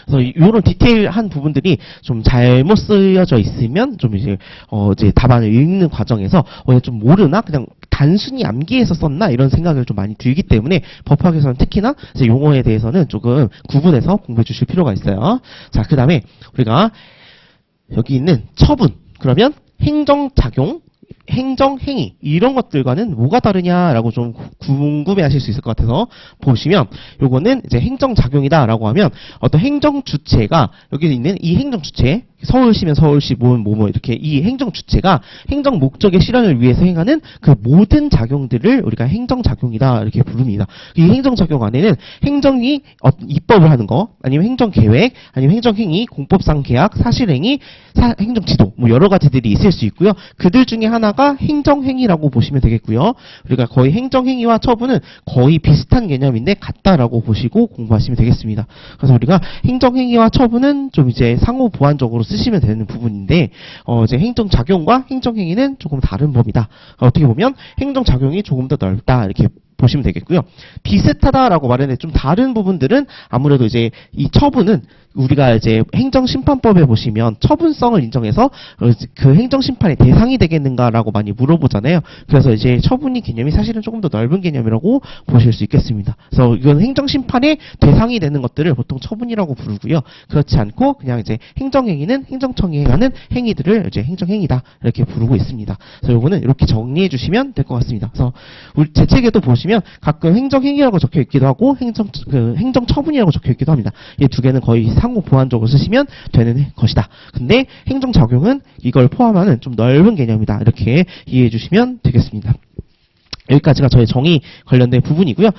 그래서 이런 디테일한 부분들이 좀 잘못 쓰여져 있으면 좀 이제 답안을 읽는 과정에서 좀 모르나 그냥 단순히 암기해서 썼나 이런 생각을 좀 많이 들기 때문에 법학에서는 특히나 이제 용어에 대해서는 조금 구분해서 공부해 주실 필요가 있어요. 자, 그 다음에 우리가 여기 있는 처분 그러면 행정작용 행정행위 이런 것들과는 뭐가 다르냐라고 좀 궁금해하실 수 있을 것 같아서 보시면 요거는 이제 행정작용이다라고 하면 어떤 행정주체가 여기 있는 이 행정주체 서울시면 서울시 뭐 이렇게 이 행정주체가 행정 목적의 실현을 위해서 행하는 그 모든 작용들을 우리가 행정작용이다 이렇게 부릅니다. 이 행정작용 안에는 행정이 입법을 하는 거 아니면 행정계획 아니면 행정행위 공법상 계약 사실행위 행정지도 뭐 여러 가지들이 있을 수 있고요. 그들 중에 하나가 행정행위라고 보시면 되겠고요. 우리가 거의 행정행위와 처분은 거의 비슷한 개념인데 같다라고 보시고 공부하시면 되겠습니다. 그래서 우리가 행정행위와 처분은 좀 이제 상호 보완적으로 쓰시면 되는 부분인데 이제 행정작용과 행정행위는 조금 다른 범위다. 어떻게 보면 행정작용이 조금 더 넓다 이렇게 보시면 되겠고요. 비슷하다라고 말했는데 좀 다른 부분들은 아무래도 이제 이 처분은 우리가 이제 행정심판법에 보시면 처분성을 인정해서 그 행정심판의 대상이 되겠는가라고 많이 물어보잖아요. 그래서 이제 처분이 개념이 사실은 조금 더 넓은 개념이라고 보실 수 있겠습니다. 그래서 이건 행정심판의 대상이 되는 것들을 보통 처분이라고 부르고요. 그렇지 않고 그냥 이제 행정행위는 행정청이 행하는 행위들을 이제 행정행위다 이렇게 부르고 있습니다. 그래서 이거는 이렇게 정리해 주시면 될 것 같습니다. 그래서 제 책에도 보시면 가끔 행정행위라고 적혀 있기도 하고 행정처분이라고 적혀 있기도 합니다. 이 두 개는 거의 상호 보완적으로 쓰시면 되는 것이다. 근데 행정작용은 이걸 포함하는 좀 넓은 개념이다. 이렇게 이해해 주시면 되겠습니다. 여기까지가 저의 정의 관련된 부분이고요.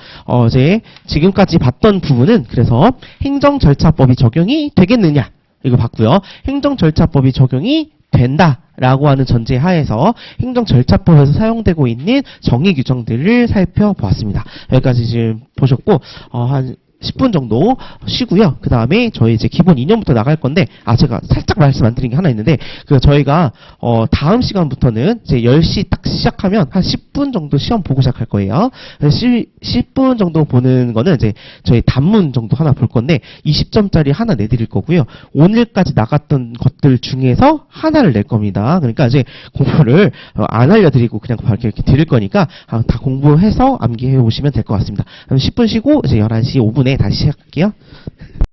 이제 지금까지 봤던 부분은 그래서 행정절차법이 적용이 되겠느냐 이거 봤고요. 행정절차법이 적용이 된다라고 하는 전제 하에서 행정절차법에서 사용되고 있는 정의 규정들을 살펴보았습니다. 여기까지 지금 보셨고 한 10분 정도 쉬고요. 그 다음에 저희 이제 기본 2년부터 나갈 건데, 제가 살짝 말씀 안 드린 게 하나 있는데, 저희가, 다음 시간부터는 이제 10시 딱 시작하면 한 10분 정도 시험 보고 시작할 거예요. 10분 정도 보는 거는 이제 저희 단문 정도 하나 볼 건데, 20점짜리 하나 내드릴 거고요. 오늘까지 나갔던 것들 중에서 하나를 낼 겁니다. 그러니까 이제 공부를 안 알려드리고 그냥 이렇게 드릴 거니까 다 공부해서 암기해 오시면 될 것 같습니다. 그럼 10분 쉬고 이제 11시 5분에 다시 시작할게요.